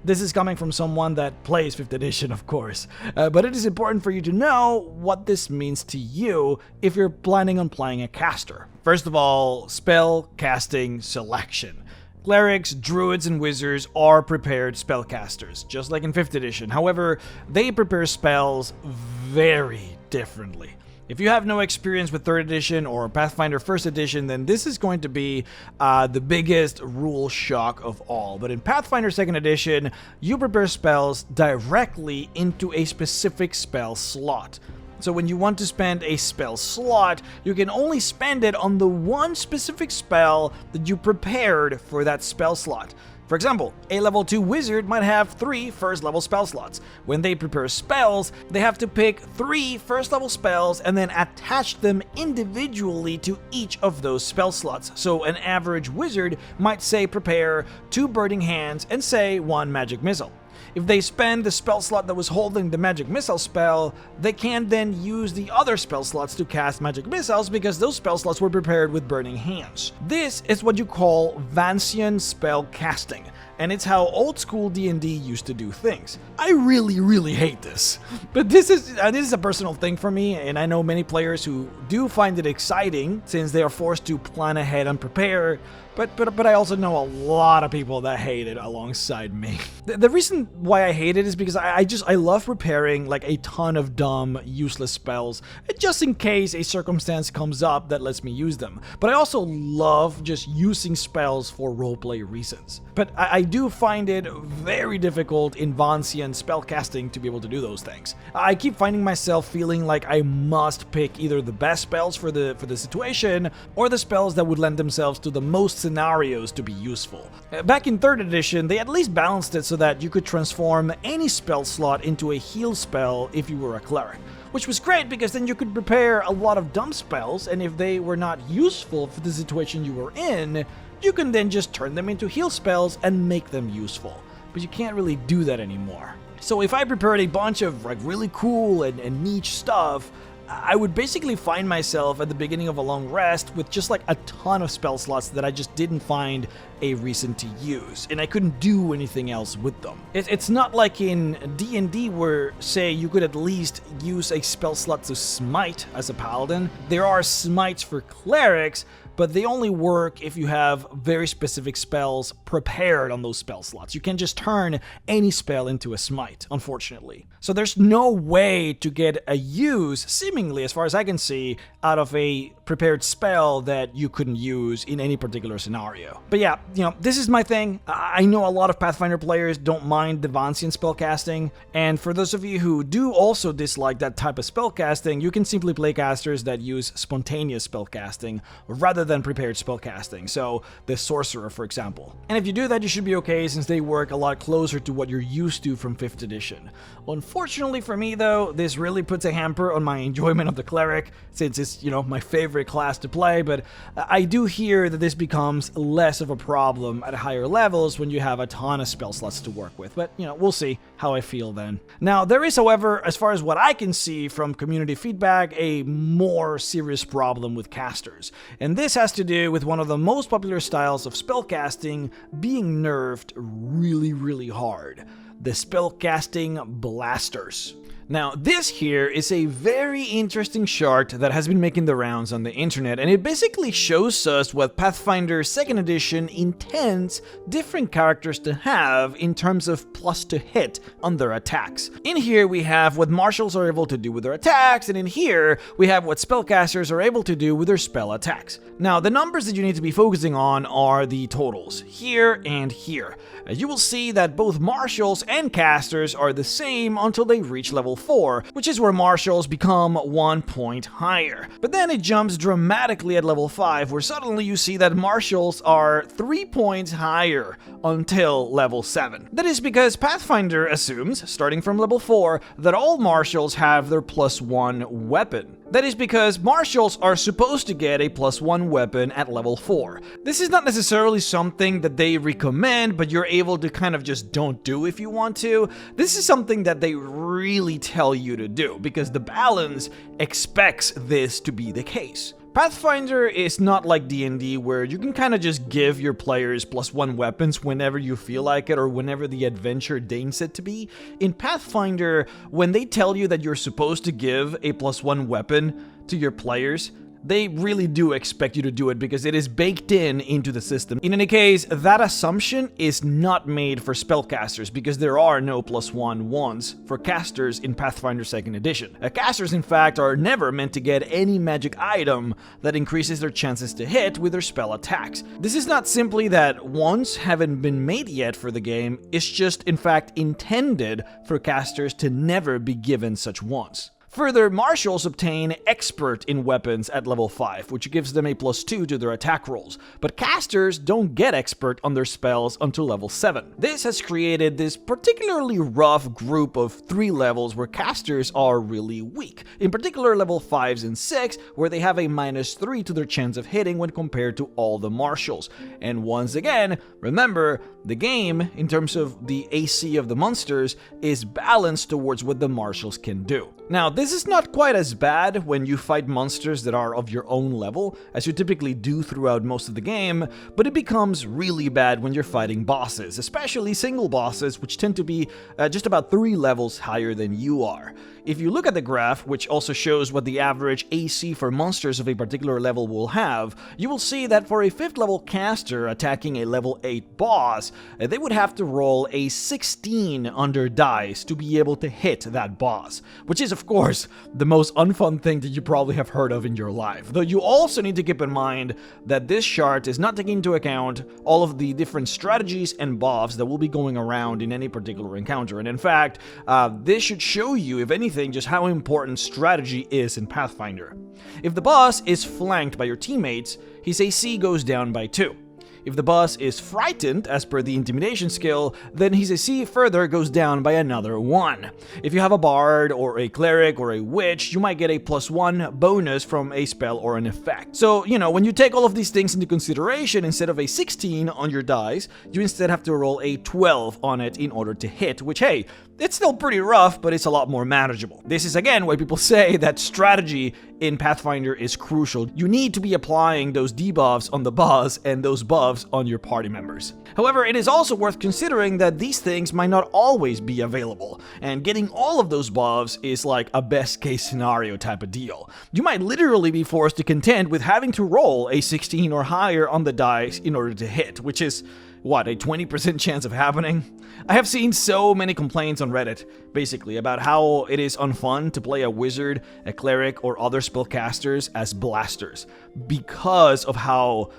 this is coming from someone that plays 5th edition, of course. But it is important for you to know what this means to you if you're planning on playing a caster. First of all, spell casting selection. Clerics, druids, and wizards are prepared spellcasters, just like in 5th edition. However, they prepare spells very differently. If you have no experience with 3rd edition or Pathfinder 1st edition, then this is going to be the biggest rule shock of all. But in Pathfinder 2nd edition, you prepare spells directly into a specific spell slot. So when you want to spend a spell slot, you can only spend it on the one specific spell that you prepared for that spell slot. For example, a level 2 wizard might have 3 first level spell slots. When they prepare spells, they have to pick 3 first level spells and then attach them individually to each of those spell slots. So an average wizard might say prepare 2 burning hands and say 1 magic missile. If they spend the spell slot that was holding the magic missile spell, they can then use the other spell slots to cast magic missiles because those spell slots were prepared with burning hands. This is what you call Vancian spell casting, and it's how old school D&D used to do things. I really hate this, but this is a personal thing for me, and I know many players who do find it exciting since they are forced to plan ahead and prepare. But I also know a lot of people that hate it alongside me. The reason why I hate it is because I love preparing like a ton of dumb, useless spells, just in case a circumstance comes up that lets me use them. But I also love just using spells for roleplay reasons. But I do find it very difficult in Vancian spellcasting to be able to do those things. I keep finding myself feeling like I must pick either the best spells for the situation or the spells that would lend themselves to the most scenarios to be useful. Back in 3rd edition, they at least balanced it so that you could transform any spell slot into a heal spell if you were a cleric. Which was great because then you could prepare a lot of dumb spells, and if they were not useful for the situation you were in, you can then just turn them into heal spells and make them useful. But you can't really do that anymore. So if I prepared a bunch of like really cool and niche stuff, I would basically find myself at the beginning of a long rest with just like a ton of spell slots that I just didn't find a reason to use, and I couldn't do anything else with them. It's not like in D&D where, say, you could at least use a spell slot to smite as a paladin. There are smites for clerics, but they only work if you have very specific spells prepared on those spell slots. You can't just turn any spell into a smite, unfortunately. So there's no way to get a use, seemingly, as far as I can see, out of a prepared spell that you couldn't use in any particular scenario. But yeah, this is my thing. I know a lot of Pathfinder players don't mind the Vancian spellcasting, and for those of you who do also dislike that type of spellcasting, you can simply play casters that use spontaneous spellcasting rather than prepared spellcasting, so the Sorcerer, for example. And if you do that, you should be okay since they work a lot closer to what you're used to from 5th edition. Unfortunately for me though, this really puts a hamper on my enjoyment of the Cleric, since it's, my favorite class to play, but I do hear that this becomes less of a problem at higher levels when you have a ton of spell slots to work with, but we'll see how I feel then. Now, there is, however, as far as what I can see from community feedback, a more serious problem with casters, and this has to do with one of the most popular styles of spellcasting being nerfed really hard: the spellcasting blasters. Now, this here is a very interesting chart that has been making the rounds on the internet, and it basically shows us what Pathfinder 2nd edition intends different characters to have in terms of plus to hit on their attacks. In here, we have what marshals are able to do with their attacks, and in here, we have what spellcasters are able to do with their spell attacks. Now, the numbers that you need to be focusing on are the totals, here and here. As you will see that both marshals and casters are the same until they reach level 4, which is where marshals become 1 point higher. But then it jumps dramatically at level 5, where suddenly you see that marshals are 3 points higher until level 7. That is because Pathfinder assumes, starting from level 4, that all marshals have their +1 weapon. That is because marshals are supposed to get a +1 weapon at level 4. This is not necessarily something that they recommend, but you're able to kind of just don't do if you want to. This is something that they really tell you to do, because the balance expects this to be the case. Pathfinder is not like D&D where you can kind of just give your players +1 weapons whenever you feel like it or whenever the adventure deigns it to be. In Pathfinder, when they tell you that you're supposed to give a +1 weapon to your players, they really do expect you to do it because it is baked into the system. In any case, that assumption is not made for spellcasters because there are no +1 wands for casters in Pathfinder 2nd Edition. Casters, in fact, are never meant to get any magic item that increases their chances to hit with their spell attacks. This is not simply that wands haven't been made yet for the game, it's just, in fact, intended for casters to never be given such wands. Further, martials obtain expert in weapons at level 5, which gives them a +2 to their attack rolls, but casters don't get expert on their spells until level 7. This has created this particularly rough group of 3 levels where casters are really weak, in particular level 5s and 6, where they have a -3 to their chance of hitting when compared to all the martials. And once again, remember, the game, in terms of the AC of the monsters, is balanced towards what the martials can do. Now, this is not quite as bad when you fight monsters that are of your own level, as you typically do throughout most of the game, but it becomes really bad when you're fighting bosses, especially single bosses, which tend to be just about 3 levels higher than you are. If you look at the graph, which also shows what the average AC for monsters of a particular level will have, you will see that for a 5th level caster attacking a level 8 boss, they would have to roll a 16 on their dice to be able to hit that boss, which is, of course, the most unfun thing that you probably have heard of in your life. Though you also need to keep in mind that this chart is not taking into account all of the different strategies and buffs that will be going around in any particular encounter. And in fact, this should show you, if anything, just how important strategy is in Pathfinder. If the boss is flanked by your teammates, his AC goes down by 2. If the boss is frightened, as per the intimidation skill, then his AC further goes down by another 1. If you have a bard or a cleric or a witch, you might get a +1 bonus from a spell or an effect. So, when you take all of these things into consideration, instead of a 16 on your dice, you instead have to roll a 12 on it in order to hit, which, hey, it's still pretty rough, but it's a lot more manageable. This is again why people say that strategy in Pathfinder is crucial. You need to be applying those debuffs on the boss and those buffs on your party members. However, it is also worth considering that these things might not always be available, and getting all of those buffs is like a best case scenario type of deal. You might literally be forced to contend with having to roll a 16 or higher on the dice in order to hit, which is what, a 20% chance of happening? I have seen so many complaints on Reddit, basically, about how it is unfun to play a wizard, a cleric, or other spellcasters as blasters, because of how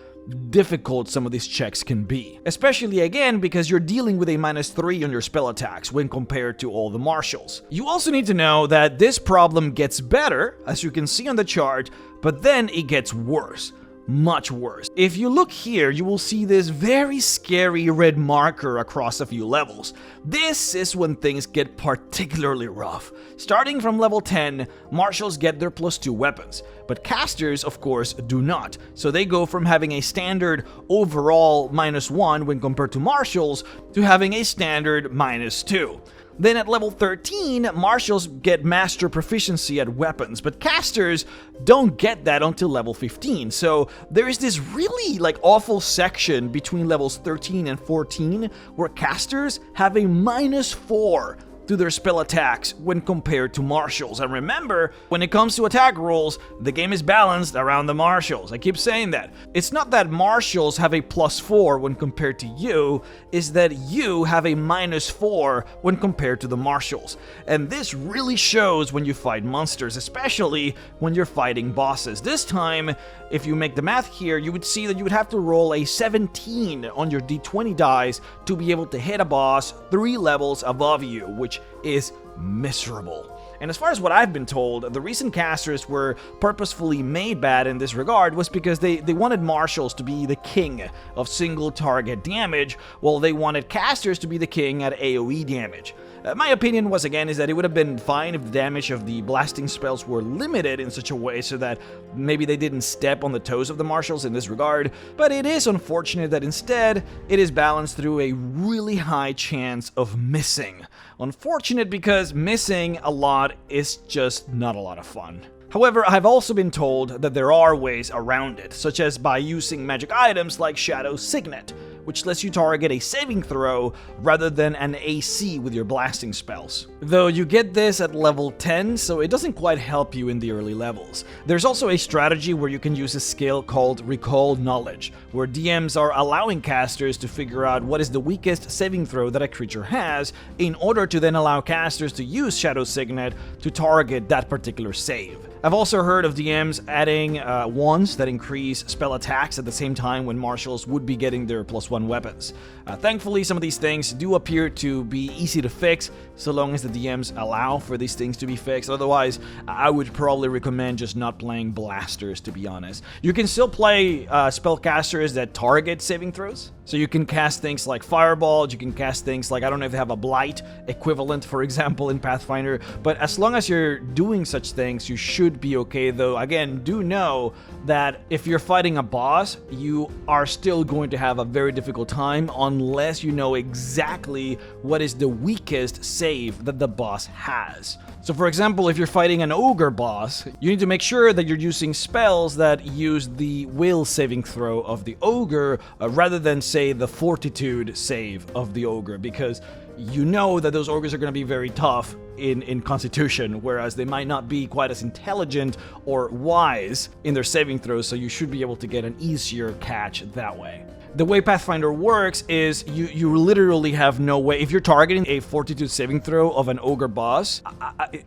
difficult some of these checks can be. Especially, again, because you're dealing with a -3 on your spell attacks when compared to all the martials. You also need to know that this problem gets better, as you can see on the chart, but then it gets worse. Much worse. If you look here, you will see this very scary red marker across a few levels. This is when things get particularly rough. Starting from level 10, martials get their +2 weapons, but casters, of course, do not. So they go from having a standard overall -1 when compared to martials to having a standard -2. Then at level 13, martials get master proficiency at weapons, but casters don't get that until level 15. So there is this really awful section between levels 13 and 14 where casters have a -4 to their spell attacks when compared to martials. And remember, when it comes to attack rolls, the game is balanced around the martials. I keep saying that. It's not that martials have a +4 when compared to you, it's that you have a -4 when compared to the martials. And this really shows when you fight monsters, especially when you're fighting bosses. This time, if you make the math here, you would see that you would have to roll a 17 on your d20 dice to be able to hit a boss 3 levels above you, which is miserable. And as far as what I've been told, the reason casters were purposefully made bad in this regard was because they wanted martials to be the king of single target damage, while they wanted casters to be the king at AoE damage. My opinion was, again, is that it would have been fine if the damage of the blasting spells were limited in such a way so that maybe they didn't step on the toes of the martials in this regard, but it is unfortunate that instead it is balanced through a really high chance of missing. Unfortunate because missing a lot is just not a lot of fun. However, I've also been told that there are ways around it, such as by using magic items like Shadow Signet, which lets you target a saving throw rather than an AC with your blasting spells. Though you get this at level 10, so it doesn't quite help you in the early levels. There's also a strategy where you can use a skill called Recall Knowledge, where DMs are allowing casters to figure out what is the weakest saving throw that a creature has, in order to then allow casters to use Shadow Signet to target that particular save. I've also heard of DMs adding wands that increase spell attacks at the same time when marshals would be getting their +1 weapons. Thankfully, some of these things do appear to be easy to fix, so long as the DMs allow for these things to be fixed. Otherwise, I would probably recommend just not playing blasters, to be honest. You can still play spellcasters that target saving throws. So you can cast things like Fireball, you can cast things like, I don't know if they have a Blight equivalent, for example, in Pathfinder, but as long as you're doing such things, you should be okay. Though, again, do know that if you're fighting a boss, you are still going to have a very difficult time unless you know exactly what is the weakest save that the boss has. So for example, if you're fighting an ogre boss, you need to make sure that you're using spells that use the will saving throw of the ogre rather than, say, the fortitude save of the ogre, because you know that those ogres are going to be very tough in Constitution, whereas they might not be quite as intelligent or wise in their saving throws, so you should be able to get an easier catch that way. The way Pathfinder works is you literally have no way. If you're targeting a fortitude saving throw of an ogre boss,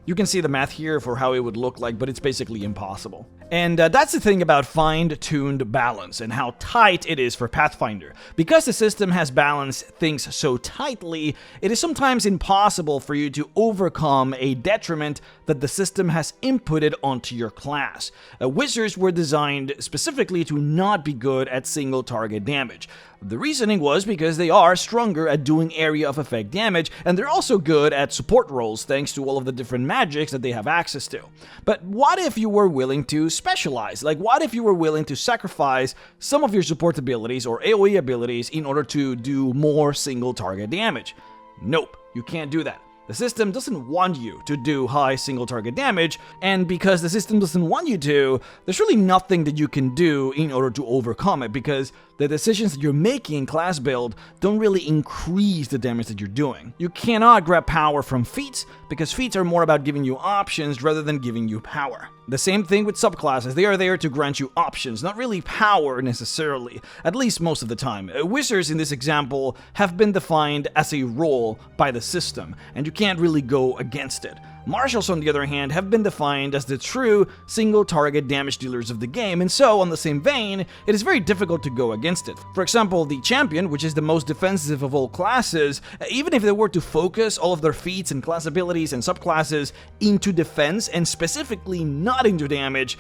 you can see the math here for how it would look like, but it's basically impossible. And that's the thing about fine-tuned balance and how tight it is for Pathfinder. Because the system has balanced things so tightly, it is sometimes impossible for you to overcome a detriment that the system has inputted onto your class. Wizards were designed specifically to not be good at single target damage. The reasoning was because they are stronger at doing area of effect damage, and they're also good at support roles thanks to all of the different magics that they have access to. But what if you were willing to specialize? Like, what if you were willing to sacrifice some of your support abilities or AoE abilities in order to do more single target damage? Nope, you can't do that. The system doesn't want you to do high single target damage, and because the system doesn't want you to, there's really nothing that you can do in order to overcome it, because the decisions that you're making in class build don't really increase the damage that you're doing. You cannot grab power from feats, because feats are more about giving you options rather than giving you power. The same thing with subclasses. They are there to grant you options, not really power necessarily, at least most of the time. Wizards in this example have been defined as a role by the system, and you can't really go against it. Marshals, on the other hand, have been defined as the true single-target damage dealers of the game, and so, on the same vein, it is very difficult to go against it. For example, the champion, which is the most defensive of all classes, even if they were to focus all of their feats and class abilities and subclasses into defense, and specifically not into damage,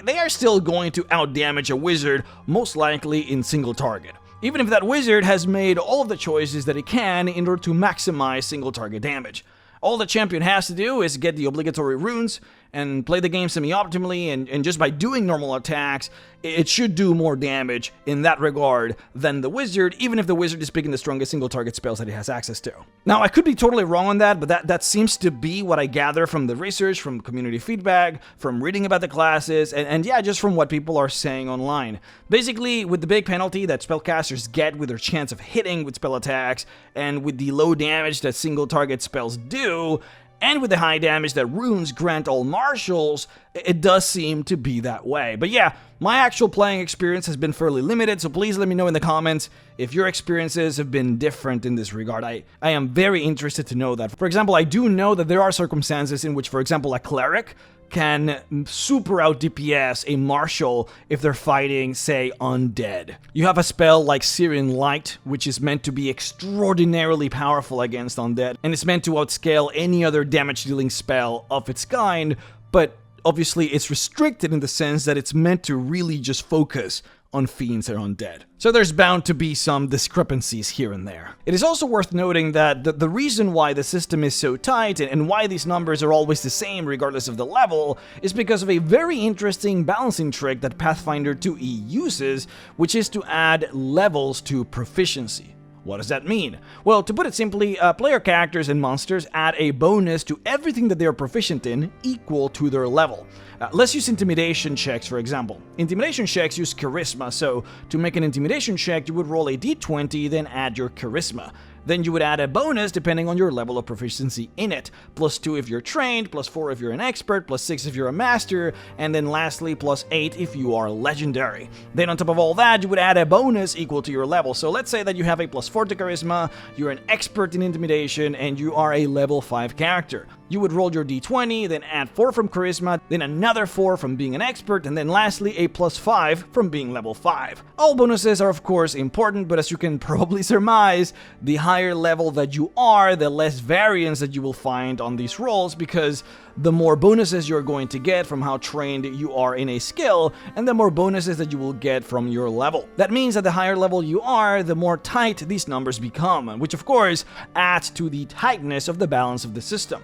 they are still going to outdamage a wizard, most likely in single target. Even if that wizard has made all of the choices that it can in order to maximize single target damage. All the champion has to do is get the obligatory runes and play the game semi-optimally, and just by doing normal attacks, it should do more damage in that regard than the wizard, even if the wizard is picking the strongest single target spells that he has access to. Now, I could be totally wrong on that, but that seems to be what I gather from the research, from community feedback, from reading about the classes, and yeah, just from what people are saying online. Basically, with the big penalty that spellcasters get with their chance of hitting with spell attacks, and with the low damage that single target spells do, and with the high damage that runes grant all marshals, it does seem to be that way. But yeah, my actual playing experience has been fairly limited, so please let me know in the comments if your experiences have been different in this regard. I am very interested to know that. For example, I do know that there are circumstances in which, for example, a cleric can super out DPS a marshal if they're fighting, say, undead. You have a spell like Syrian Light, which is meant to be extraordinarily powerful against undead, and it's meant to outscale any other damage-dealing spell of its kind, but obviously it's restricted in the sense that it's meant to really just focus on fiends and undead. So there's bound to be some discrepancies here and there. It is also worth noting that the reason why the system is so tight and why these numbers are always the same regardless of the level is because of a very interesting balancing trick that Pathfinder 2e uses, which is to add levels to proficiency. What does that mean? Well, to put it simply, player characters and monsters add a bonus to everything that they are proficient in equal to their level. Let's use intimidation checks, for example. Intimidation checks use charisma, so to make an intimidation check, you would roll a d20, then add your charisma. Then you would add a bonus depending on your level of proficiency in it. +2 if you're trained, +4 if you're an expert, +6 if you're a master, and then lastly +8 if you are legendary. Then on top of all that, you would add a bonus equal to your level. So let's say that you have a +4 to charisma, you're an expert in intimidation, and you are a level 5 character. You would roll your d20, then add 4 from charisma, then another 4 from being an expert, and then lastly a +5 from being level 5. All bonuses are of course important, but as you can probably surmise, the higher level that you are, the less variance that you will find on these rolls, because the more bonuses you're going to get from how trained you are in a skill, and the more bonuses that you will get from your level. That means that the higher level you are, the more tight these numbers become, which of course adds to the tightness of the balance of the system.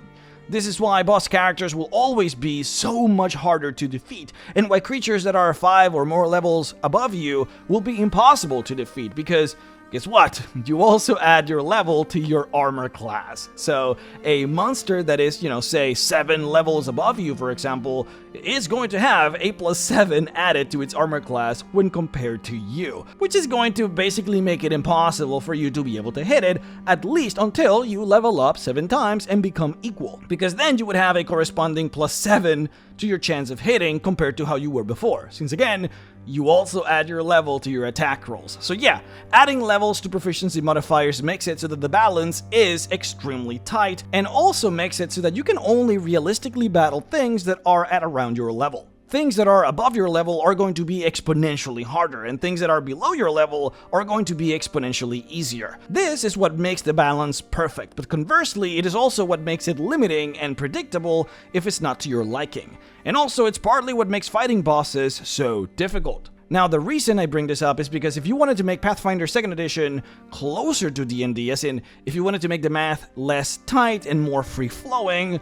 This is why boss characters will always be so much harder to defeat, and why creatures that are 5 or more levels above you will be impossible to defeat, because guess what? You also add your level to your armor class. So a monster that is, say 7 levels above you, for example, is going to have a +7 added to its armor class when compared to you, which is going to basically make it impossible for you to be able to hit it, at least until you level up 7 times and become equal, because then you would have a corresponding +7 to your chance of hitting compared to how you were before, since again, you also add your level to your attack rolls. So yeah, adding levels to proficiency modifiers makes it so that the balance is extremely tight, and also makes it so that you can only realistically battle things that are at around your level. Things that are above your level are going to be exponentially harder, and things that are below your level are going to be exponentially easier. This is what makes the balance perfect, but conversely, it is also what makes it limiting and predictable if it's not to your liking. And also, it's partly what makes fighting bosses so difficult. Now, the reason I bring this up is because if you wanted to make Pathfinder 2nd Edition closer to D&D, as in, if you wanted to make the math less tight and more free-flowing,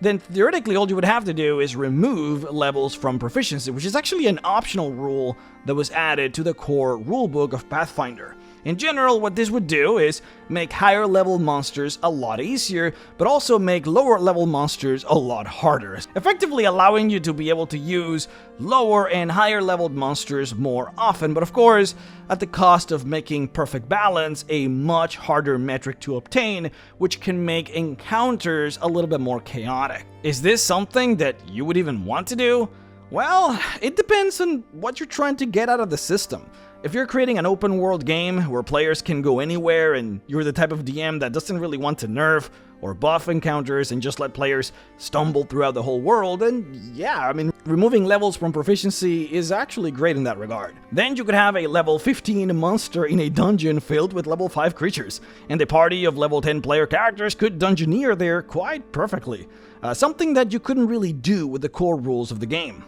then theoretically all you would have to do is remove levels from proficiency, which is actually an optional rule that was added to the core rulebook of Pathfinder. In general, what this would do is make higher level monsters a lot easier, but also make lower level monsters a lot harder, effectively allowing you to be able to use lower and higher leveled monsters more often, but of course, at the cost of making perfect balance a much harder metric to obtain, which can make encounters a little bit more chaotic. Is this something that you would even want to do? Well, it depends on what you're trying to get out of the system. If you're creating an open world game where players can go anywhere and you're the type of DM that doesn't really want to nerf or buff encounters and just let players stumble throughout the whole world, then yeah, removing levels from proficiency is actually great in that regard. Then you could have a level 15 monster in a dungeon filled with level 5 creatures, and a party of level 10 player characters could dungeoneer there quite perfectly. Something that you couldn't really do with the core rules of the game.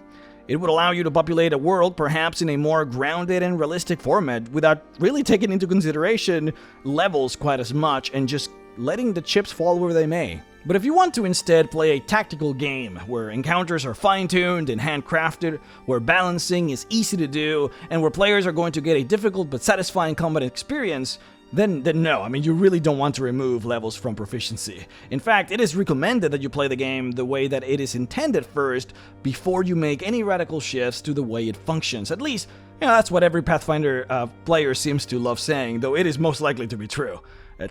It would allow you to populate a world perhaps in a more grounded and realistic format without really taking into consideration levels quite as much and just letting the chips fall where they may. But if you want to instead play a tactical game where encounters are fine-tuned and handcrafted, where balancing is easy to do, and where players are going to get a difficult but satisfying combat experience, then no, you really don't want to remove levels from proficiency. In fact, it is recommended that you play the game the way that it is intended first, before you make any radical shifts to the way it functions. At least, that's what every Pathfinder player seems to love saying, though it is most likely to be true.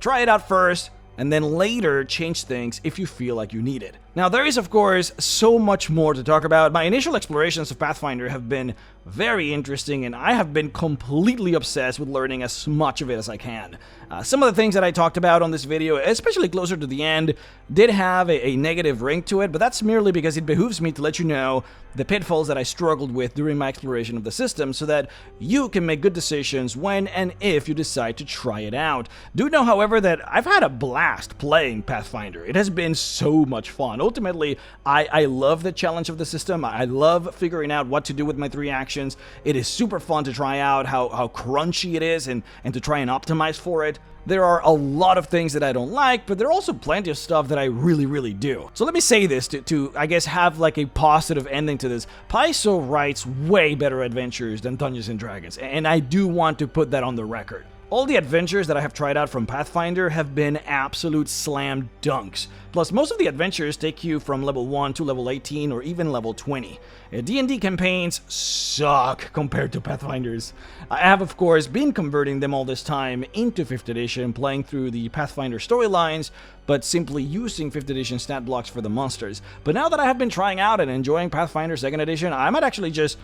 Try it out first, and then later change things if you feel like you need it. Now, there is, of course, so much more to talk about. My initial explorations of Pathfinder have been very interesting, and I have been completely obsessed with learning as much of it as I can. Some of the things that I talked about on this video, especially closer to the end, did have a negative ring to it, but that's merely because it behooves me to let you know the pitfalls that I struggled with during my exploration of the system, so that you can make good decisions when and if you decide to try it out. Do know, however, that I've had a blast playing Pathfinder. It has been so much fun. Ultimately, I love the challenge of the system. I love figuring out what to do with my 3 actions. It is super fun to try out how crunchy it is and to try and optimize for it. There are a lot of things that I don't like, but there are also plenty of stuff that I really do. So let me say this to I guess, have like a positive ending to this. Paizo writes way better adventures than Dungeons & Dragons, and I do want to put that on the record. All the adventures that I have tried out from Pathfinder have been absolute slam dunks. Plus, most of the adventures take you from level 1 to level 18 or even level 20. D&D campaigns suck compared to Pathfinders. I have, of course, been converting them all this time into 5th edition, playing through the Pathfinder storylines, but simply using 5th edition stat blocks for the monsters. But now that I have been trying out and enjoying Pathfinder 2nd edition, I might actually just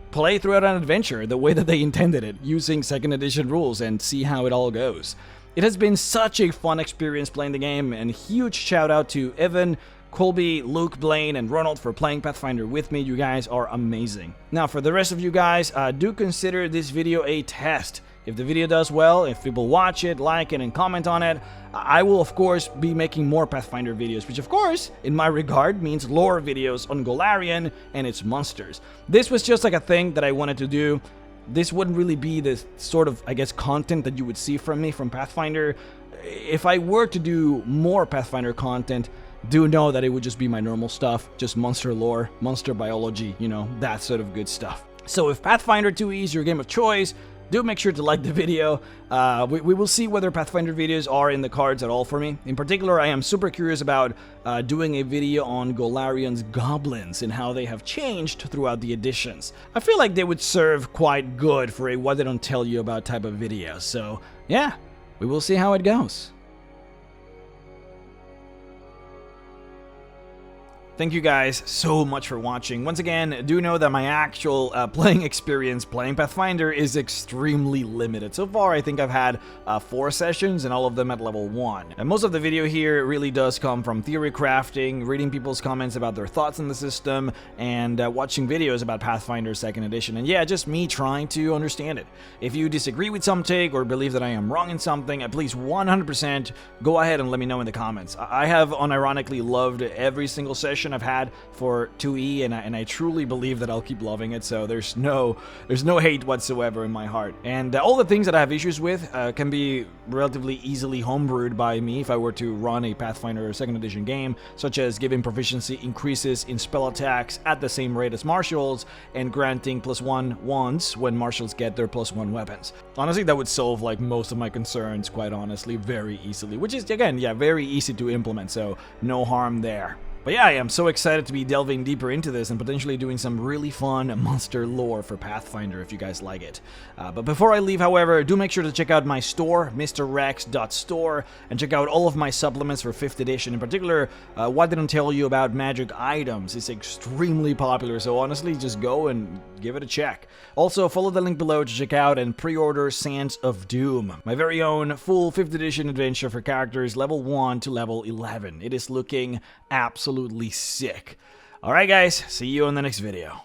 play throughout an adventure the way that they intended it, using 2nd edition rules, and see how it all goes. It has been such a fun experience playing the game, and huge shout out to Evan, Colby, Luke, Blaine, and Ronald for playing Pathfinder with me. You guys are amazing. Now, for the rest of you guys, do consider this video a test. If the video does well, if people watch it, like it, and comment on it, I will of course be making more Pathfinder videos, which of course, in my regard, means lore videos on Golarion and its monsters. This was just like a thing that I wanted to do. This wouldn't really be the sort of, I guess, content that you would see from me from Pathfinder. If I were to do more Pathfinder content, do know that it would just be my normal stuff, just monster lore, monster biology, you know, that sort of good stuff. So if Pathfinder 2e is your game of choice, do make sure to like the video. We will see whether Pathfinder videos are in the cards at all for me. In particular, I am super curious about doing a video on Golarion's goblins and how they have changed throughout the editions. I feel like they would serve quite good for a what they don't tell you about type of video. So yeah, we will see how it goes. Thank you guys so much for watching. Once again, do know that my actual playing experience playing Pathfinder is extremely limited. So far, I think I've had 4 sessions and all of them at level 1. And most of the video here really does come from theory crafting, reading people's comments about their thoughts on the system, and watching videos about Pathfinder 2nd edition. And yeah, just me trying to understand it. If you disagree with some take or believe that I am wrong in something, please 100% go ahead and let me know in the comments. I have unironically loved every single session I've had for 2e, and I truly believe that I'll keep loving it, so there's no hate whatsoever in my heart. And all the things that I have issues with can be relatively easily homebrewed by me if I were to run a Pathfinder 2nd edition game, such as giving proficiency increases in spell attacks at the same rate as martials, and granting +1 wands when martials get their +1 weapons. Honestly, that would solve like most of my concerns, quite honestly, very easily, which is, again, yeah, very easy to implement, so no harm there. But yeah, I am so excited to be delving deeper into this and potentially doing some really fun monster lore for Pathfinder if you guys like it. But before I leave, however, do make sure to check out my store, mrrex.store, and check out all of my supplements for 5th edition. In particular, What Didn't Tell You About Magic Items is extremely popular, so honestly, just go and give it a check. Also, follow the link below to check out and pre-order Sands of Doom, my very own full 5th edition adventure for characters level 1 to level 11. It is looking absolutely sick. Alright guys, see you in the next video.